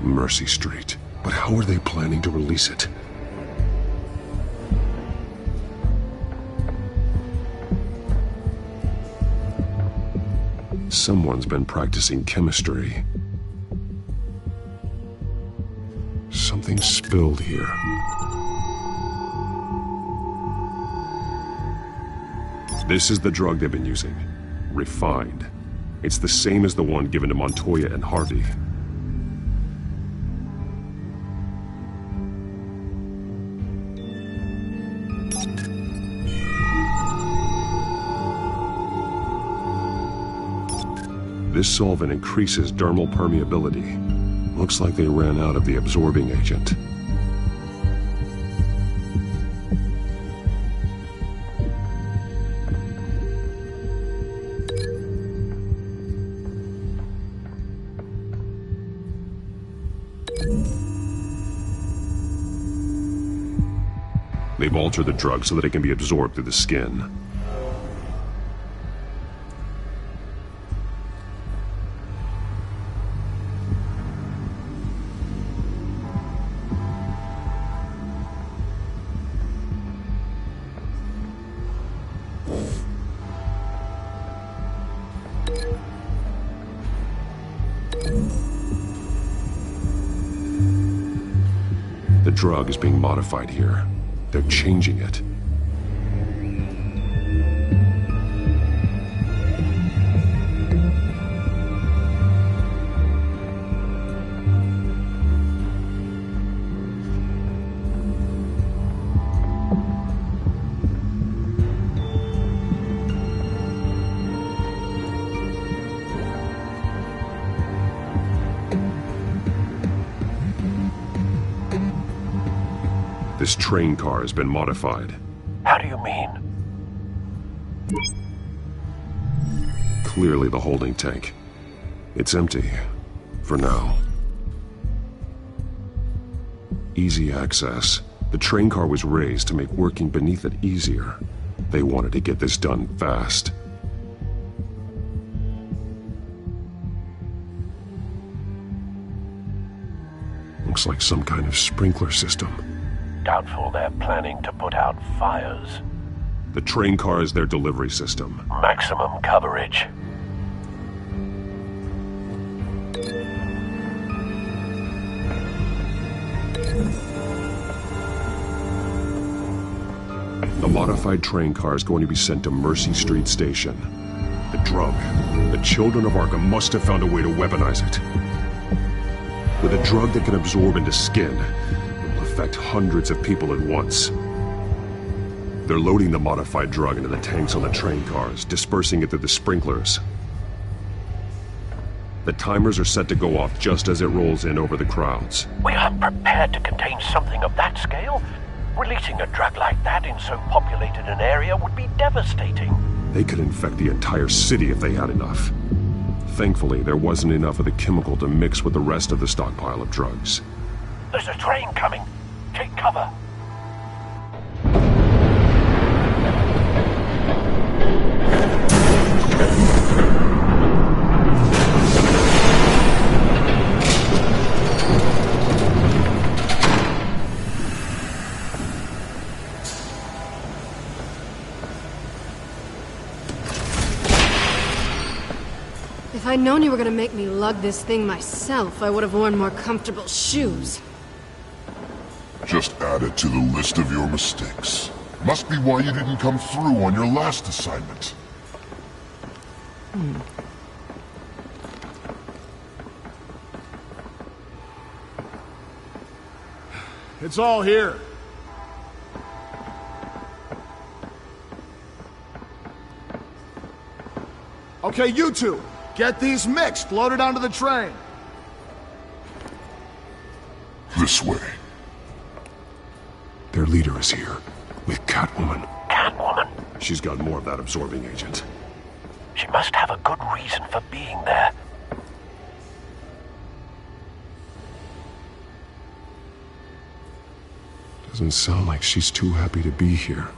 Mercy Street. But how are they planning to release it? Someone's been practicing chemistry. Something spilled here. This is the drug they've been using. Refined. It's the same as the one given to Montoya and Harvey. This solvent increases dermal permeability. Looks like they ran out of the absorbing agent. They've altered the drug so that it can be absorbed through the skin. The drug is being modified here. They're changing it. This train car has been modified. How do you mean? Clearly the holding tank. It's empty. For now. Easy access. The train car was raised to make working beneath it easier. They wanted to get this done fast. Looks like some kind of sprinkler system. Doubtful they're planning to put out fires. The train car is their delivery system. Maximum coverage. The modified train car is going to be sent to Mercy Street Station. The drug. The children of Arkham must have found a way to weaponize it. With a drug that can absorb into skin, it will affect hundreds of people at once. They're loading the modified drug into the tanks on the train cars, dispersing it through the sprinklers. The timers are set to go off just as it rolls in over the crowds. We aren't prepared to contain something of that scale. Releasing a drug like that in so populated an area would be devastating. They could infect the entire city if they had enough. Thankfully, there wasn't enough of the chemical to mix with the rest of the stockpile of drugs. There's a train coming. Take cover. If I'd known you were gonna make me lug this thing myself, I would have worn more comfortable shoes. Just add it to the list of your mistakes. Must be why you didn't come through on your last assignment. It's all here. Okay, you two, get these mixed, loaded onto the train. This way. Their leader is here, with Catwoman. Catwoman? She's got more of that absorbing agent. She must have a good reason for being there. Doesn't sound like she's too happy to be here.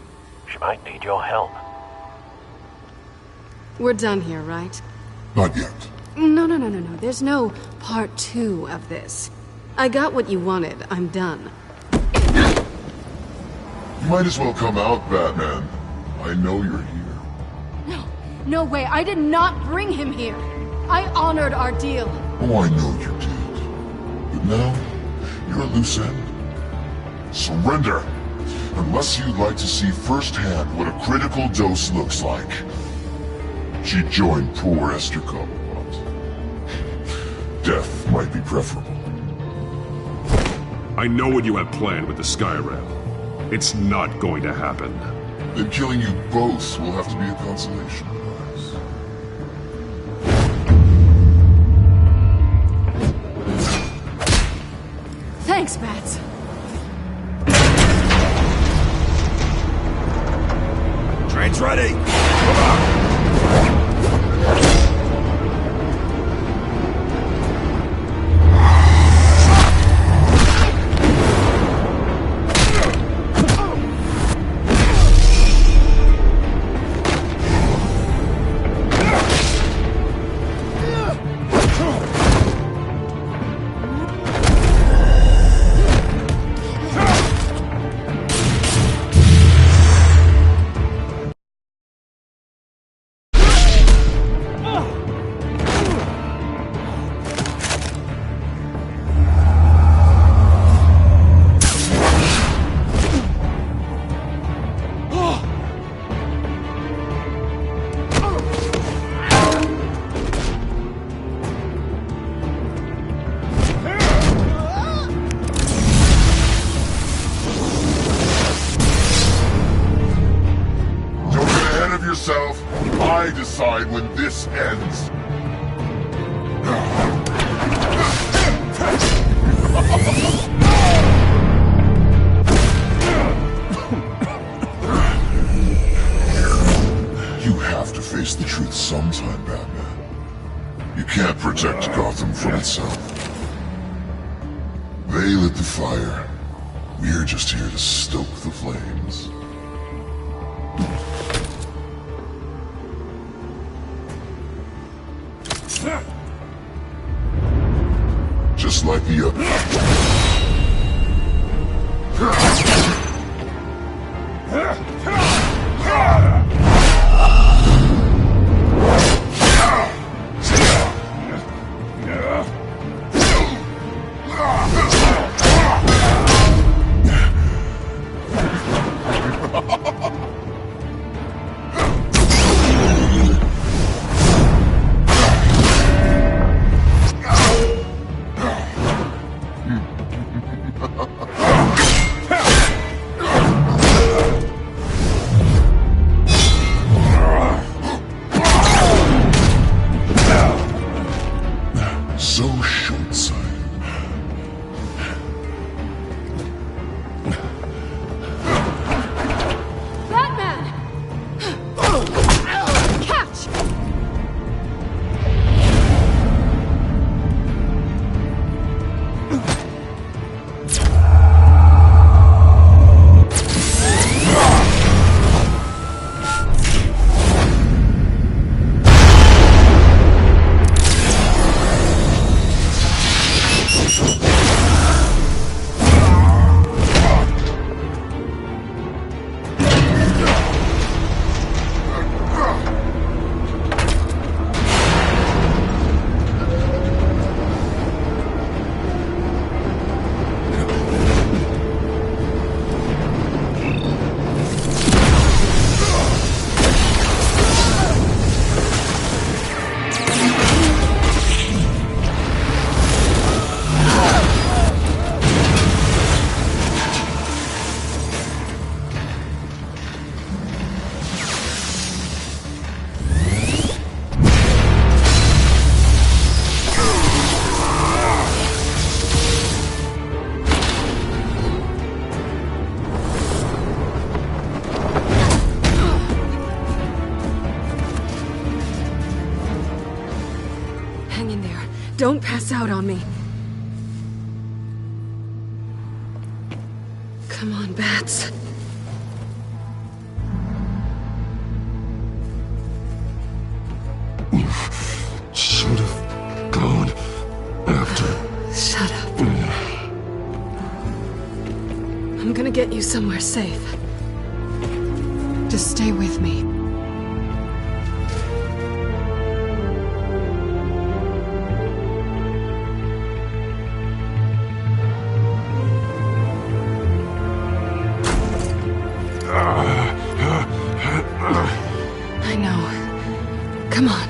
She might need your help. We're done here, right? Not yet. No. There's no part 2 of this. I got what you wanted. I'm done. You might as well come out, Batman. I know you're here. No way. I did not bring him here. I honored our deal. Oh, I know you did. But now, you're a loose end. Surrender! Unless you'd like to see firsthand what a critical dose looks like. She joined poor Esther Cobblepot. Death might be preferable. I know what you have planned with the Skyrim. It's not going to happen. Then killing you both will have to be a consolation prize. Thanks, Bats. Train's ready! Come on! I decide when this ends. have to face the truth sometime, Batman. You can't protect Gotham from itself. They lit the fire. We're just here to stoke the flames. Just like the so short-sighted. Batman! Catch! Hang in there. Don't pass out on me. Come on, Bats. Should have gone after. Shut up. I'm gonna get you somewhere safe. Just stay with me. I know. Come on.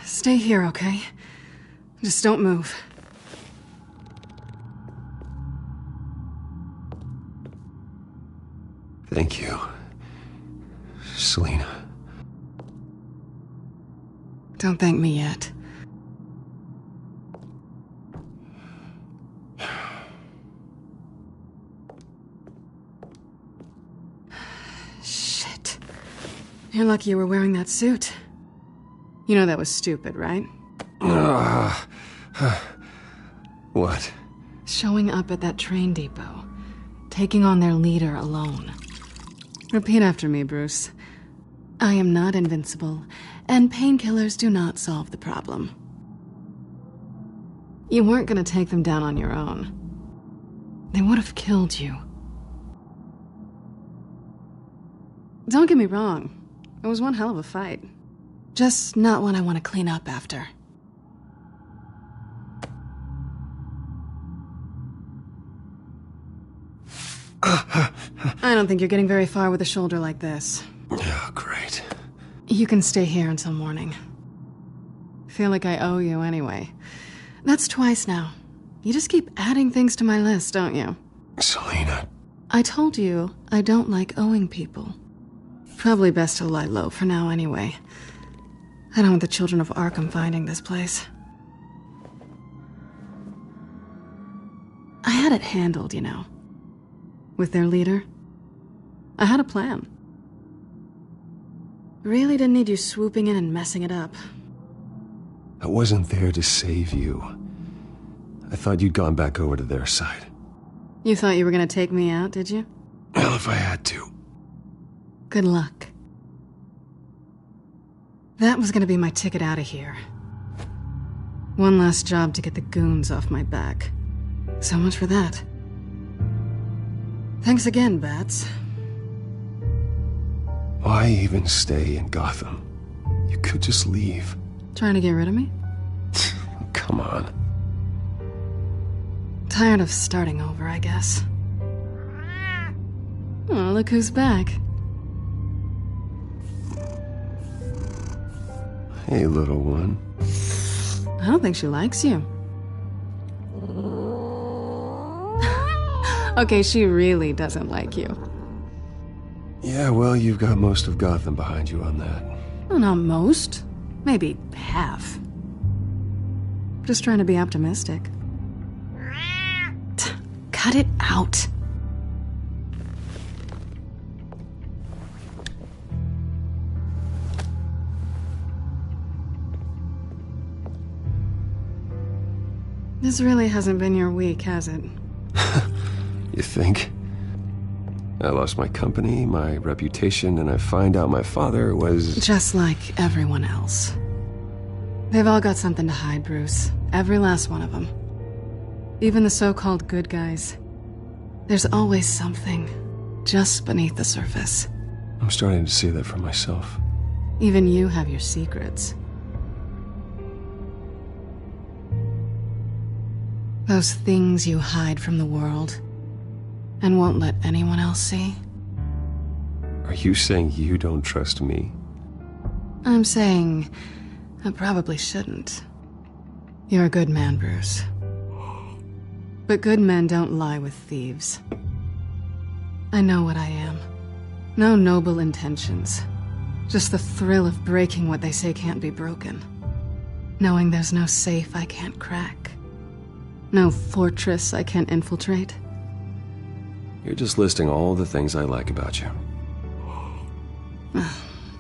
Stay here, okay? Just don't move. Thank you, Selina. Don't thank me yet. Shit. You're lucky you were wearing that suit. You know that was stupid, right? What? Showing up at that train depot. Taking on their leader alone. Repeat after me, Bruce. I am not invincible, and painkillers do not solve the problem. You weren't gonna take them down on your own. They would have killed you. Don't get me wrong. It was one hell of a fight. Just not one I want to clean up after. I don't think you're getting very far with a shoulder like this. Oh, great. You can stay here until morning. Feel like I owe you anyway. That's twice now. You just keep adding things to my list, don't you? Selina. I told you I don't like owing people. Probably best to lie low for now anyway. I don't want the children of Arkham finding this place. I had it handled, you know. With their leader. I had a plan. Really didn't need you swooping in and messing it up. I wasn't there to save you. I thought you'd gone back over to their side. You thought you were gonna take me out, did you? Well, if I had to. Good luck. That was gonna be my ticket out of here. One last job to get the goons off my back. So much for that. Thanks again, Bats. Why even stay in Gotham? You could just leave. Trying to get rid of me? Come on. Tired of starting over, I guess. Oh, look who's back. Hey, little one. I don't think she likes you. Okay, she really doesn't like you. Yeah, well, you've got most of Gotham behind you on that. Well, not most. Maybe half. Just trying to be optimistic. Cut it out. This really hasn't been your week, has it? You think? I lost my company, my reputation, and I find out my father was... Just like everyone else. They've all got something to hide, Bruce. Every last one of them. Even the so-called good guys. There's always something just beneath the surface. I'm starting to see that for myself. Even you have your secrets. Those things you hide from the world and won't let anyone else see. Are you saying you don't trust me? I'm saying I probably shouldn't. You're a good man, Bruce. But good men don't lie with thieves. I know what I am. No noble intentions. Just the thrill of breaking what they say can't be broken. Knowing there's no safe I can't crack. No fortress I can't infiltrate. You're just listing all the things I like about you.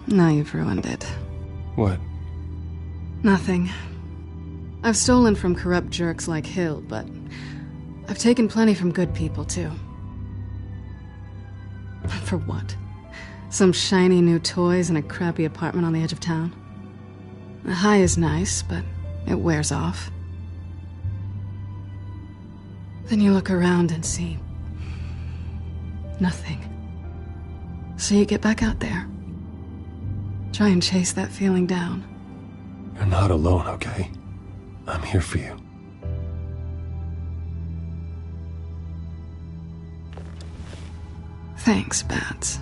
Now you've ruined it. What? Nothing. I've stolen from corrupt jerks like Hill, but I've taken plenty from good people, too. For what? Some shiny new toys and a crappy apartment on the edge of town? The high is nice, but it wears off. Then you look around and see nothing. So you get back out there. Try and chase that feeling down. You're not alone, okay? I'm here for you. Thanks, Bats.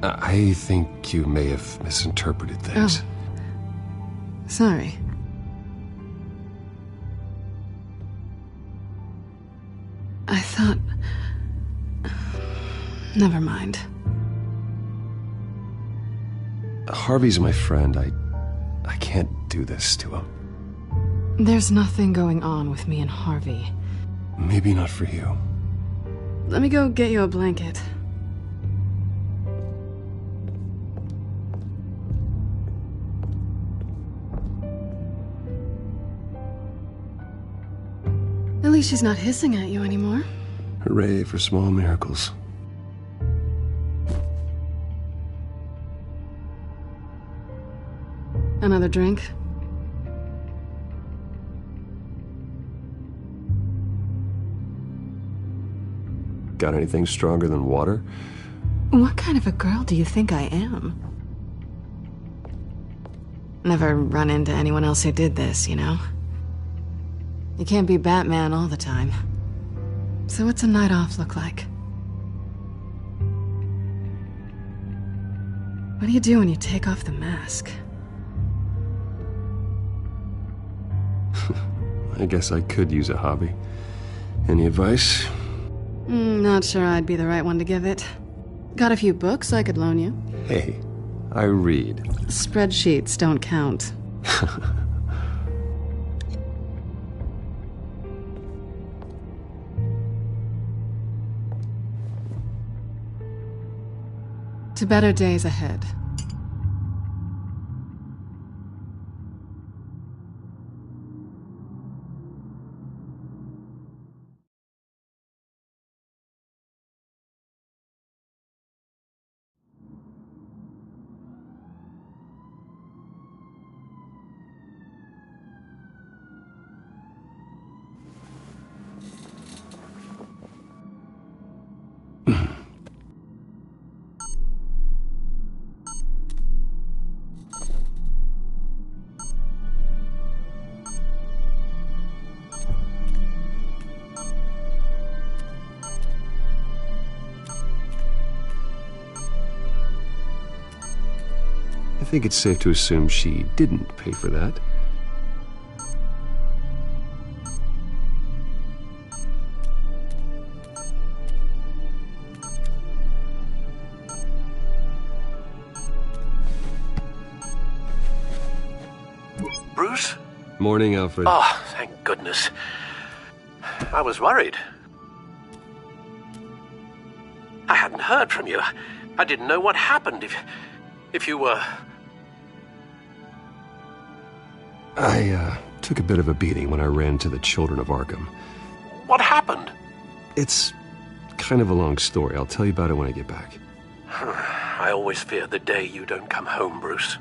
I think you may have misinterpreted things. Oh. Sorry. I thought... Never mind. Harvey's my friend. I can't do this to him. There's nothing going on with me and Harvey. Maybe not for you. Let me go get you a blanket. At least she's not hissing at you anymore. Hooray for small miracles. Another drink? Got anything stronger than water? What kind of a girl do you think I am? Never run into anyone else who did this, you know? You can't be Batman all the time. So what's a night off look like? What do you do when you take off the mask? I guess I could use a hobby. Any advice? Not sure I'd be the right one to give it. Got a few books I could loan you. Hey, I read. Spreadsheets don't count. To better days ahead. I think it's safe to assume she didn't pay for that. Bruce? Morning, Alfred. Oh, thank goodness. I was worried. I hadn't heard from you. I didn't know what happened if you were... I took a bit of a beating when I ran to the Children of Arkham. What happened? It's kind of a long story. I'll tell you about it when I get back. I always fear the day you don't come home, Bruce.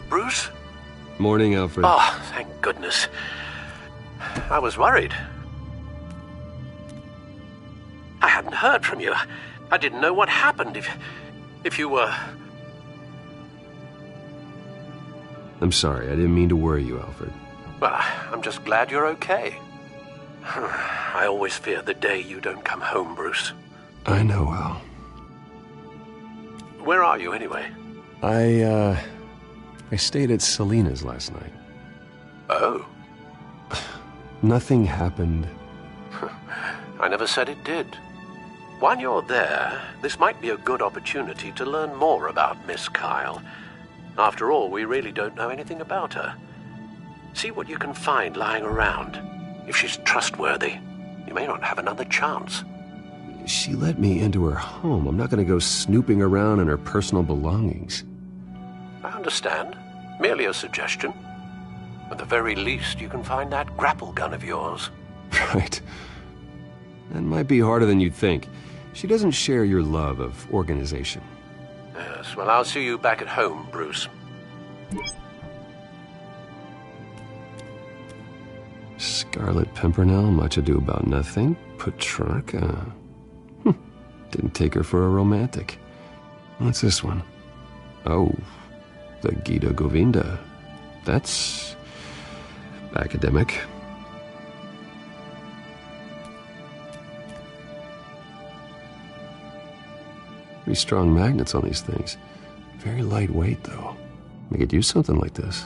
Bruce? Morning, Alfred. Oh, thank goodness. I was worried. I hadn't heard from you. I didn't know what happened if you were... I'm sorry, I didn't mean to worry you, Alfred. Well, I'm just glad you're okay. I always fear the day you don't come home, Bruce. I know, Al. Where are you, anyway? I stayed at Selena's last night. Oh. Nothing happened. I never said it did. While you're there, this might be a good opportunity to learn more about Miss Kyle. After all, we really don't know anything about her. See what you can find lying around. If she's trustworthy, you may not have another chance. She let me into her home. I'm not going to go snooping around in her personal belongings. I understand. Merely a suggestion. At the very least, you can find that grapple gun of yours. Right. That might be harder than you'd think. She doesn't share your love of organization. Yes, well, I'll see you back at home, Bruce. Scarlet Pimpernel, Much Ado About Nothing, Petrarca. Didn't take her for a romantic. What's this one? Oh, the Gita Govinda. That's academic. Pretty strong magnets on these things. Very lightweight, though. We could use something like this.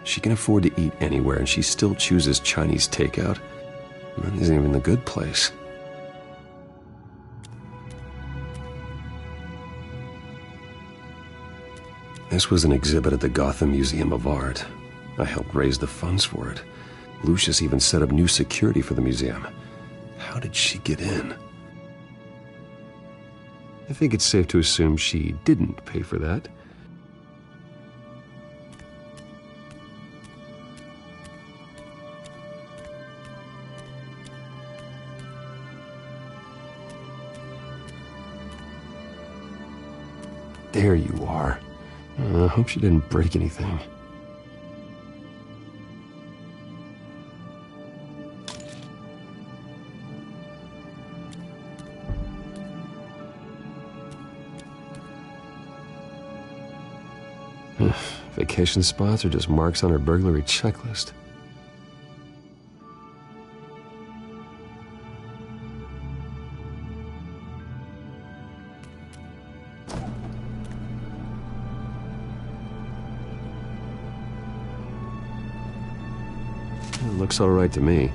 She can afford to eat anywhere, and she still chooses Chinese takeout. That isn't even the good place. This was an exhibit at the Gotham Museum of Art. I helped raise the funds for it. Lucius even set up new security for the museum. How did she get in? I think it's safe to assume she didn't pay for that. There you are. I hope she didn't break anything. Vacation spots are just marks on her burglary checklist. It looks all right to me.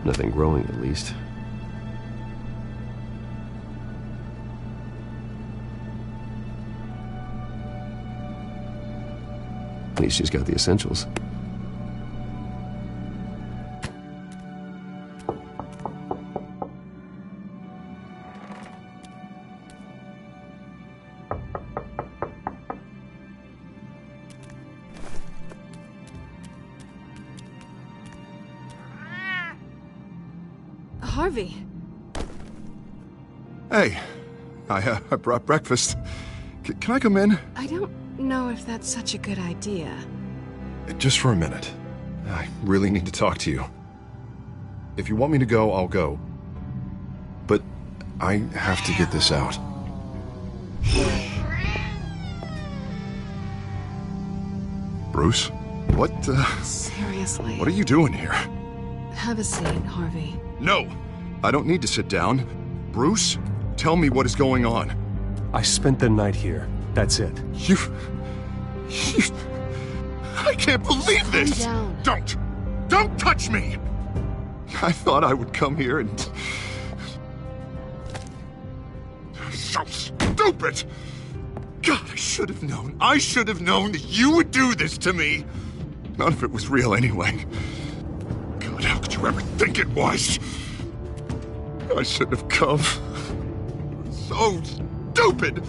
Nothing growing, at least. At least she's got the essentials. Harvey. Hey, I brought breakfast. Can I come in? I don't know if that's such a good idea. Just for a minute. I really need to talk to you. If you want me to go, I'll go. But I have to get this out. Bruce? What, Seriously. What are you doing here? Have a seat, Harvey. No! I don't need to sit down. Bruce, tell me what is going on. I spent the night here. That's it. You... I can't believe this! Calm down. Don't touch me! I thought I would come here and... So stupid! God, I should have known. I should have known that you would do this to me! None of it was real anyway. God, how could you ever think it was? I shouldn't have come. So stupid!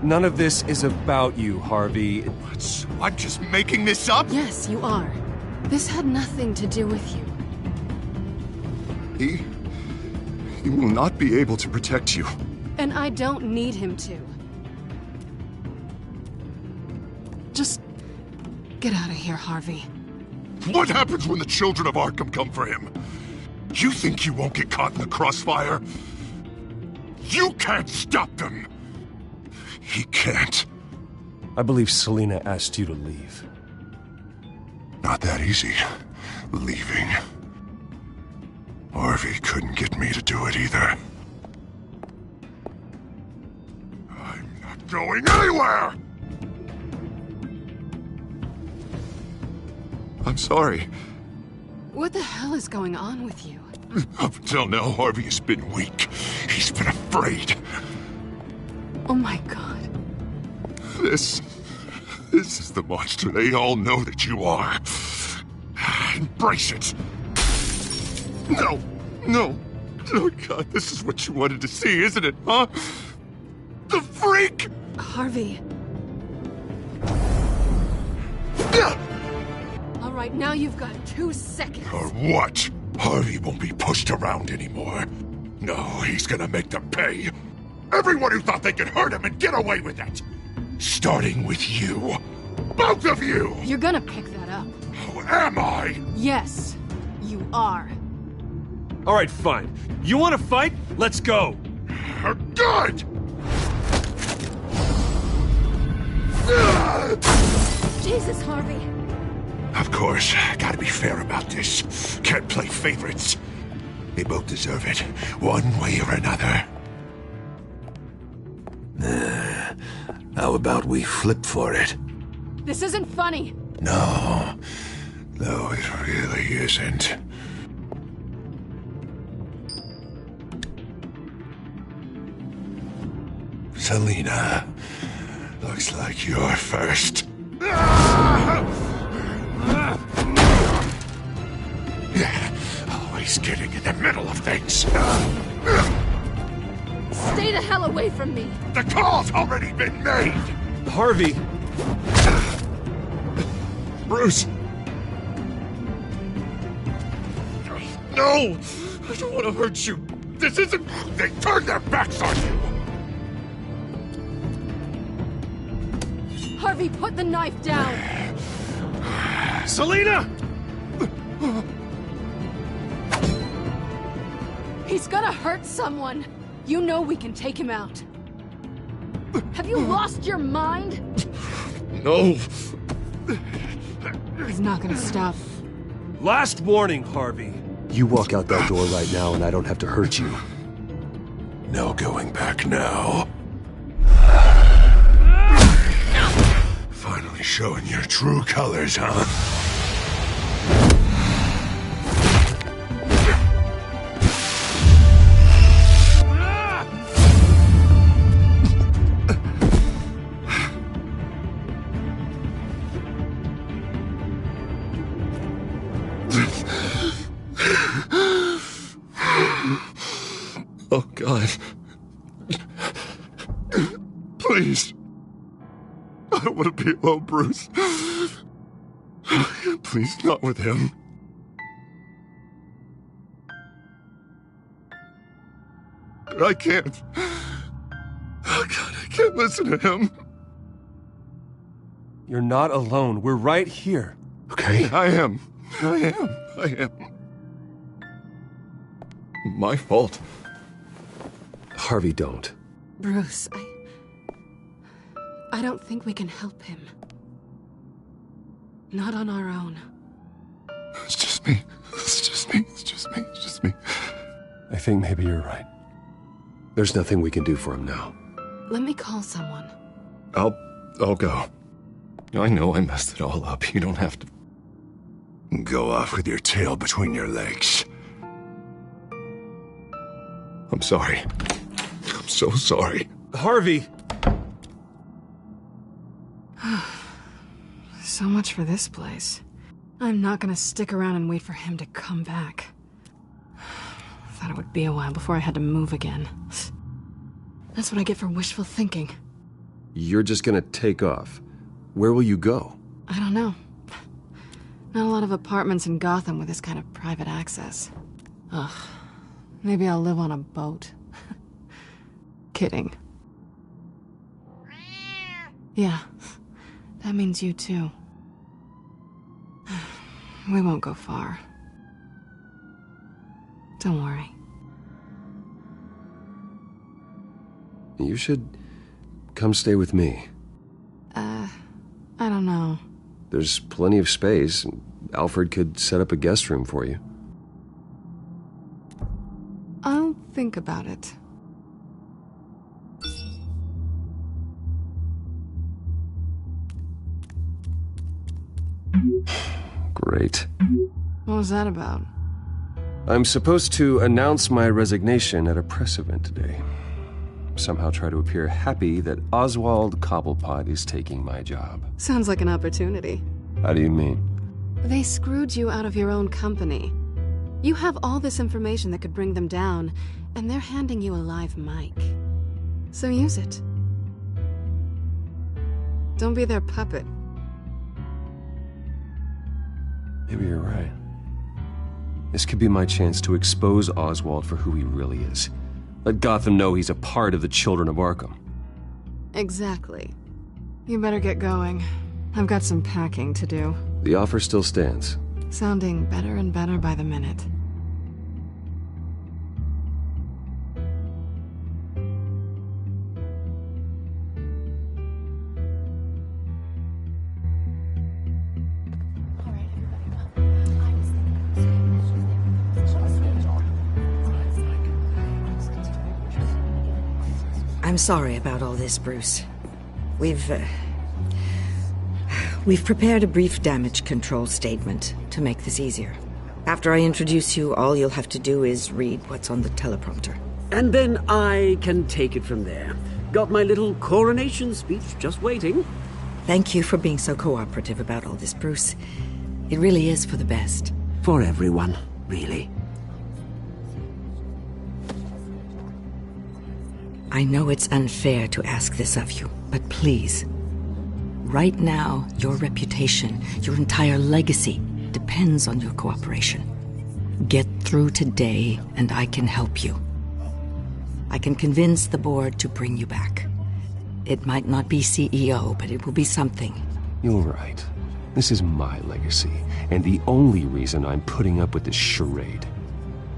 None of this is about you, Harvey. What? I'm just making this up? Yes, you are. This had nothing to do with you. He will not be able to protect you. And I don't need him to. Just get out of here, Harvey. What happens when the children of Arkham come for him? You think he won't get caught in the crossfire? You can't stop them! He can't. I believe Selina asked you to leave. Not that easy. Leaving. Harvey couldn't get me to do it either. I'm not going anywhere! I'm sorry. What the hell is going on with you? Up until now, Harvey has been weak. He's been afraid. Oh my god. This is the monster they all know that you are. Embrace it. No. Oh god, this is what you wanted to see, isn't it, huh? The freak! Harvey. All right, now you've got 2 seconds. Or what? Harvey won't be pushed around anymore. No, he's gonna make them pay. Everyone who thought they could hurt him and get away with it. Starting with you. Both of you! You're gonna pick that up. Oh, am I? Yes, you are. All right, fine. You want to fight? Let's go. Good! Jesus, Harvey. Of course, gotta be fair about this. Can't play favorites. They both deserve it, one way or another. How about we flip for it? This isn't funny. No, it really isn't. Selina, looks like you're first. Always getting in the middle of things. Stay the hell away from me. The call's already been made. Harvey. Bruce. No! I don't want to hurt you. This isn't... They turned their backs on you. Harvey, put the knife down. Selina! He's gonna hurt someone. You know we can take him out. Have you lost your mind? No. He's not gonna stop. Last warning, Harvey. You walk out that door right now and I don't have to hurt you. No going back now. Finally showing your true colors, huh? Oh, God. Please. I don't want to be alone, Bruce. Please, not with him. I can't. Oh, God, I can't listen to him. You're not alone. We're right here. Okay? I am. My fault. Harvey, don't. Bruce, I don't think we can help him. Not on our own. It's just me. I think maybe you're right. There's nothing we can do for him now. Let me call someone. I'll go. I know I messed it all up. You don't have to go off with your tail between your legs. I'm sorry. I'm so sorry. Harvey! So much for this place. I'm not gonna stick around and wait for him to come back. Thought it would be a while before I had to move again. That's what I get for wishful thinking. You're just gonna take off. Where will you go? I don't know. Not a lot of apartments in Gotham with this kind of private access. Ugh. Maybe I'll live on a boat. Kidding. Yeah, that means you too. We won't go far. Don't worry. You should come stay with me. I don't know. There's plenty of space. Alfred could set up a guest room for you. I'll think about it. Great. What was that about? I'm supposed to announce my resignation at a press event today. Somehow try to appear happy that Oswald Cobblepot is taking my job. Sounds like an opportunity. How do you mean? They screwed you out of your own company. You have all this information that could bring them down, and they're handing you a live mic. So use it. Don't be their puppet. Maybe you're right. This could be my chance to expose Oswald for who he really is. Let Gotham know he's a part of the Children of Arkham. Exactly. You better get going. I've got some packing to do. The offer still stands. Sounding better and better by the minute. I'm sorry about all this, Bruce. We've prepared a brief damage control statement to make this easier. After I introduce you, all you'll have to do is read what's on the teleprompter. And then I can take it from there. Got my little coronation speech just waiting. Thank you for being so cooperative about all this, Bruce. It really is for the best. For everyone, really. I know it's unfair to ask this of you, but please. Right now, your reputation, your entire legacy, depends on your cooperation. Get through today, and I can help you. I can convince the board to bring you back. It might not be CEO, but it will be something. You're right. This is my legacy, and the only reason I'm putting up with this charade.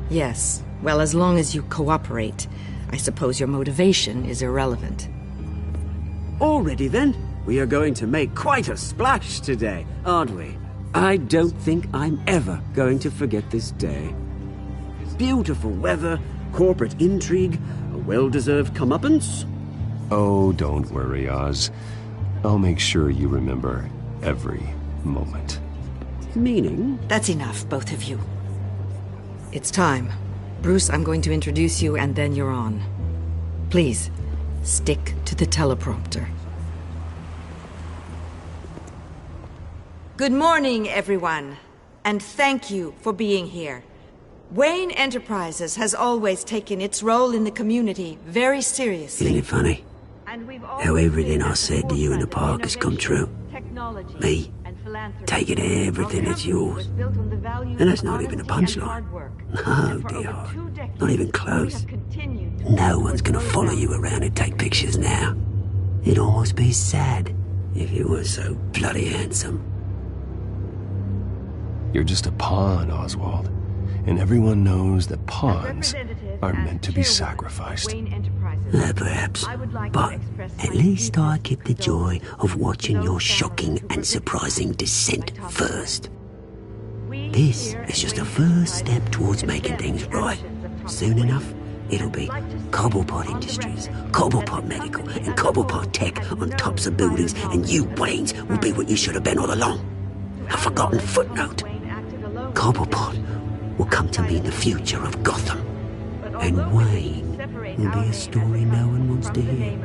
Yes, well, as long as you cooperate, I suppose your motivation is irrelevant. Already then, we are going to make quite a splash today, aren't we? I don't think I'm ever going to forget this day. Beautiful weather, corporate intrigue, a well-deserved comeuppance. Oh, don't worry, Oz. I'll make sure you remember every moment. Meaning? That's enough, both of you. It's time. Bruce, I'm going to introduce you, and then you're on. Please, stick to the teleprompter. Good morning, everyone, and thank you for being here. Wayne Enterprises has always taken its role in the community very seriously. Isn't it funny? How everything I said to you in the park has come true. Me, taking everything that's yours. And that's not even a punchline. No, dear. Not even close. No one's gonna follow you around and take pictures now. It'd almost be sad if you were so bloody handsome. You're just a pawn, Oswald. And everyone knows that pawns are meant to be sacrificed. Perhaps. But at least I get the joy of watching your shocking and surprising descent first. This is just a first step towards making things right. Soon enough, it'll be Cobblepot Industries, Cobblepot Medical, and Cobblepot Tech on tops of buildings, and you, Waynes, will be what you should have been all along. A forgotten footnote. Cobblepot will come to mean the future of Gotham. And Wayne will be a story no one wants to hear.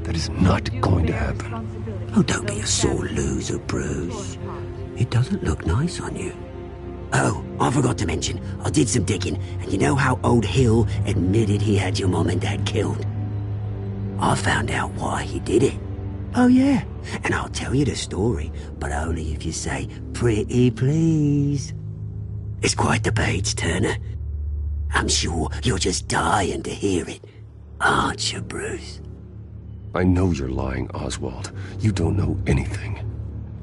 That is not going to happen. Oh, don't be a sore loser, Bruce. It doesn't look nice on you. Oh, I forgot to mention, I did some digging, and you know how old Hill admitted he had your mom and dad killed? I found out why he did it. Oh yeah, and I'll tell you the story, but only if you say, pretty please. It's quite the page turner. I'm sure you're just dying to hear it, aren't you, Bruce? I know you're lying, Oswald. You don't know anything.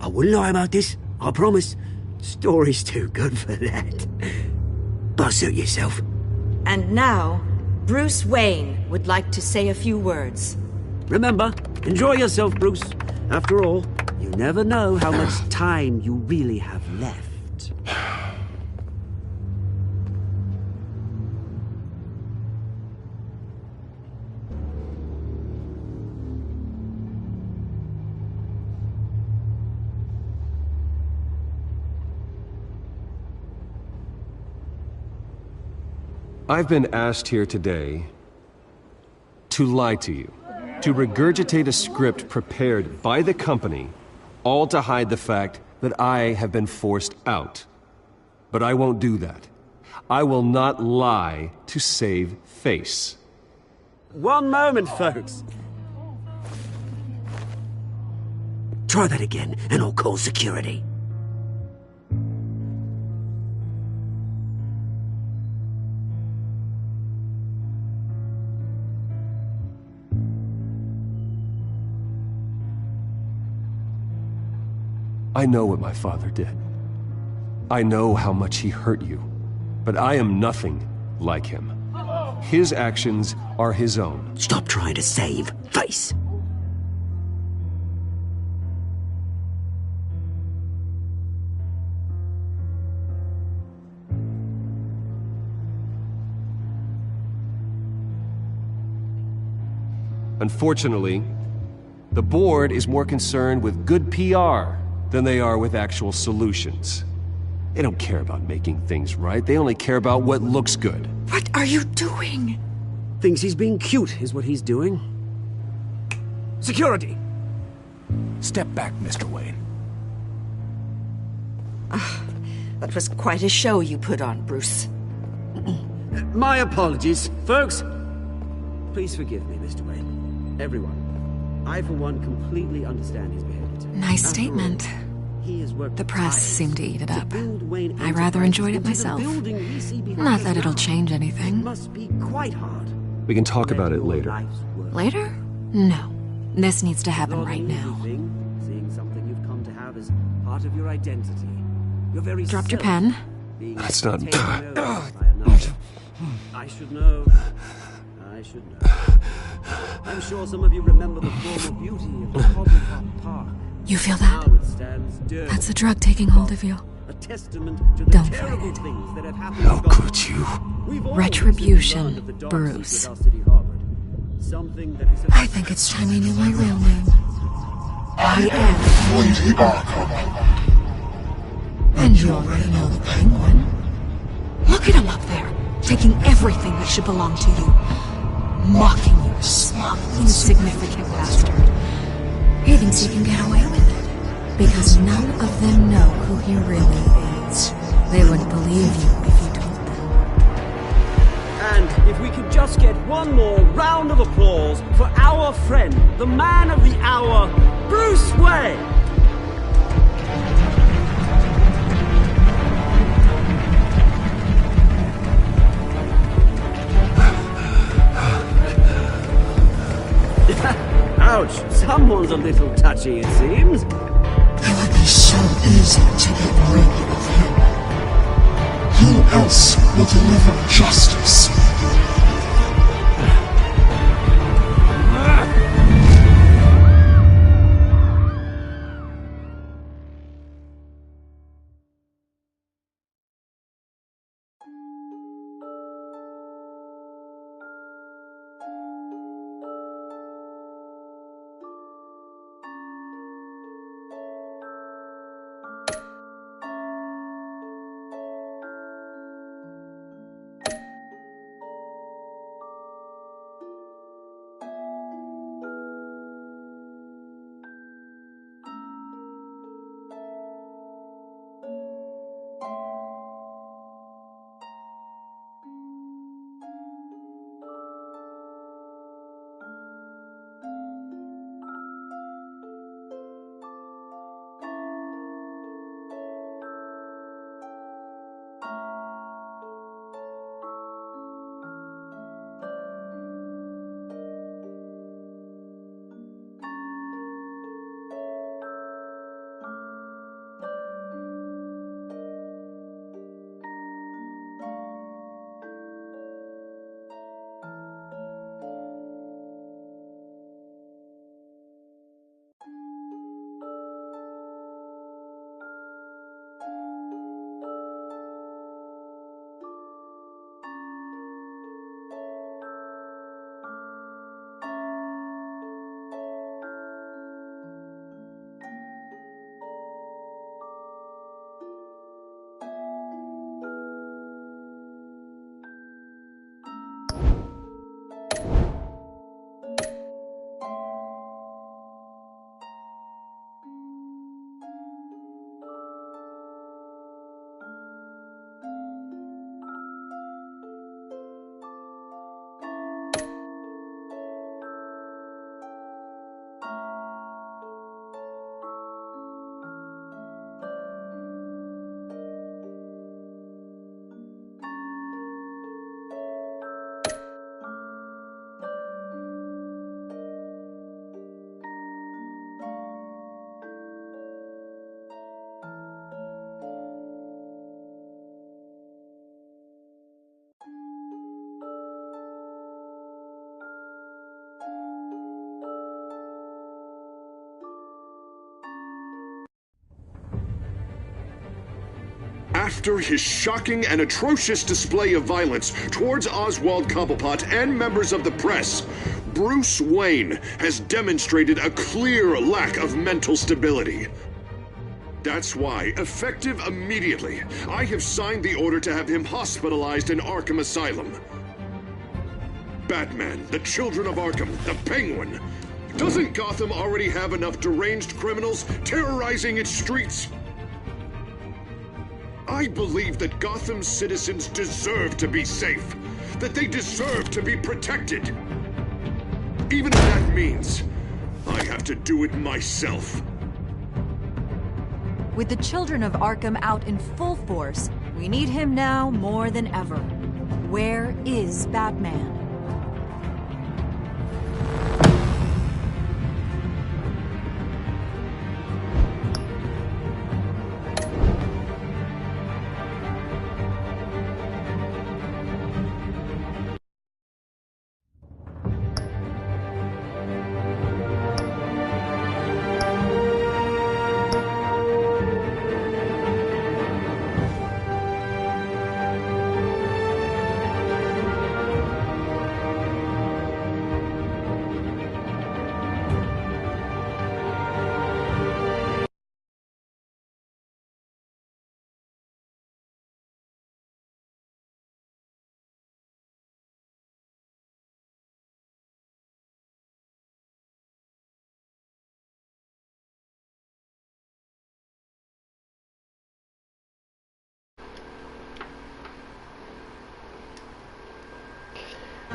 I wouldn't lie about this, I promise. Story's too good for that. But suit yourself. And now, Bruce Wayne would like to say a few words. Remember, enjoy yourself, Bruce. After all, you never know how much time you really have left. I've been asked here today to lie to you, to regurgitate a script prepared by the company, all to hide the fact that I have been forced out. But I won't do that. I will not lie to save face. One moment, folks. Try that again, and I'll call security. I know what my father did. I know how much he hurt you. But I am nothing like him. His actions are his own. Stop trying to save face. Unfortunately, the board is more concerned with good PR than they are with actual solutions. They don't care about making things right. They only care about what looks good. What are you doing? Thinks he's being cute, is what he's doing. Security! Step back, Mr. Wayne. That was quite a show you put on, Bruce. My apologies, folks. Please forgive me, Mr. Wayne. Everyone. I, for one, completely understand his behavior. Nice statement. The press seemed to eat it up. I rather enjoyed it myself. Not that it'll change anything. Must be quite hard. We can talk about it later. Later? No. This needs to happen right now. Seeing something you've come to have as part of your identity. Your very Dropped your pen. That's not... I should know. I should know. I'm sure some of you remember the former beauty of the Cobblepot Park. You feel that? Now it stands dirt. That's the drug taking hold of you. A testament to the Don't terrible fight it. things that have happened. How could you? Retribution, Bruce. I think it's time you knew my real name. I am Lady Arkham. And you already know the Penguin. Look at him up there, taking everything that should belong to you. Mocking you, smug, insignificant bastard. He thinks he can get away with it. Because none of them know who he really is. They wouldn't believe you if you told them. And if we could just get one more round of applause for our friend, the man of the hour, Bruce Wayne! Ouch, someone's a little touchy, it seems. It would be so easy to get rid of him. Who else will deliver justice? After his shocking and atrocious display of violence towards Oswald Cobblepot and members of the press, Bruce Wayne has demonstrated a clear lack of mental stability. That's why, effective immediately, I have signed the order to have him hospitalized in Arkham Asylum. Batman, the Children of Arkham, the Penguin. Doesn't Gotham already have enough deranged criminals terrorizing its streets? I believe that Gotham's citizens deserve to be safe, that they deserve to be protected. Even if that means I have to do it myself. With the Children of Arkham out in full force, we need him now more than ever. Where is Batman?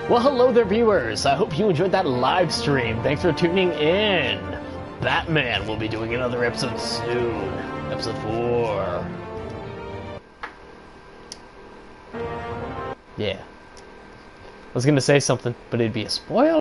Well, hello there, viewers. I hope you enjoyed that live stream. Thanks for tuning in. Batman will be doing another episode soon. Episode 4. Yeah. I was gonna say something, but it'd be a spoiler.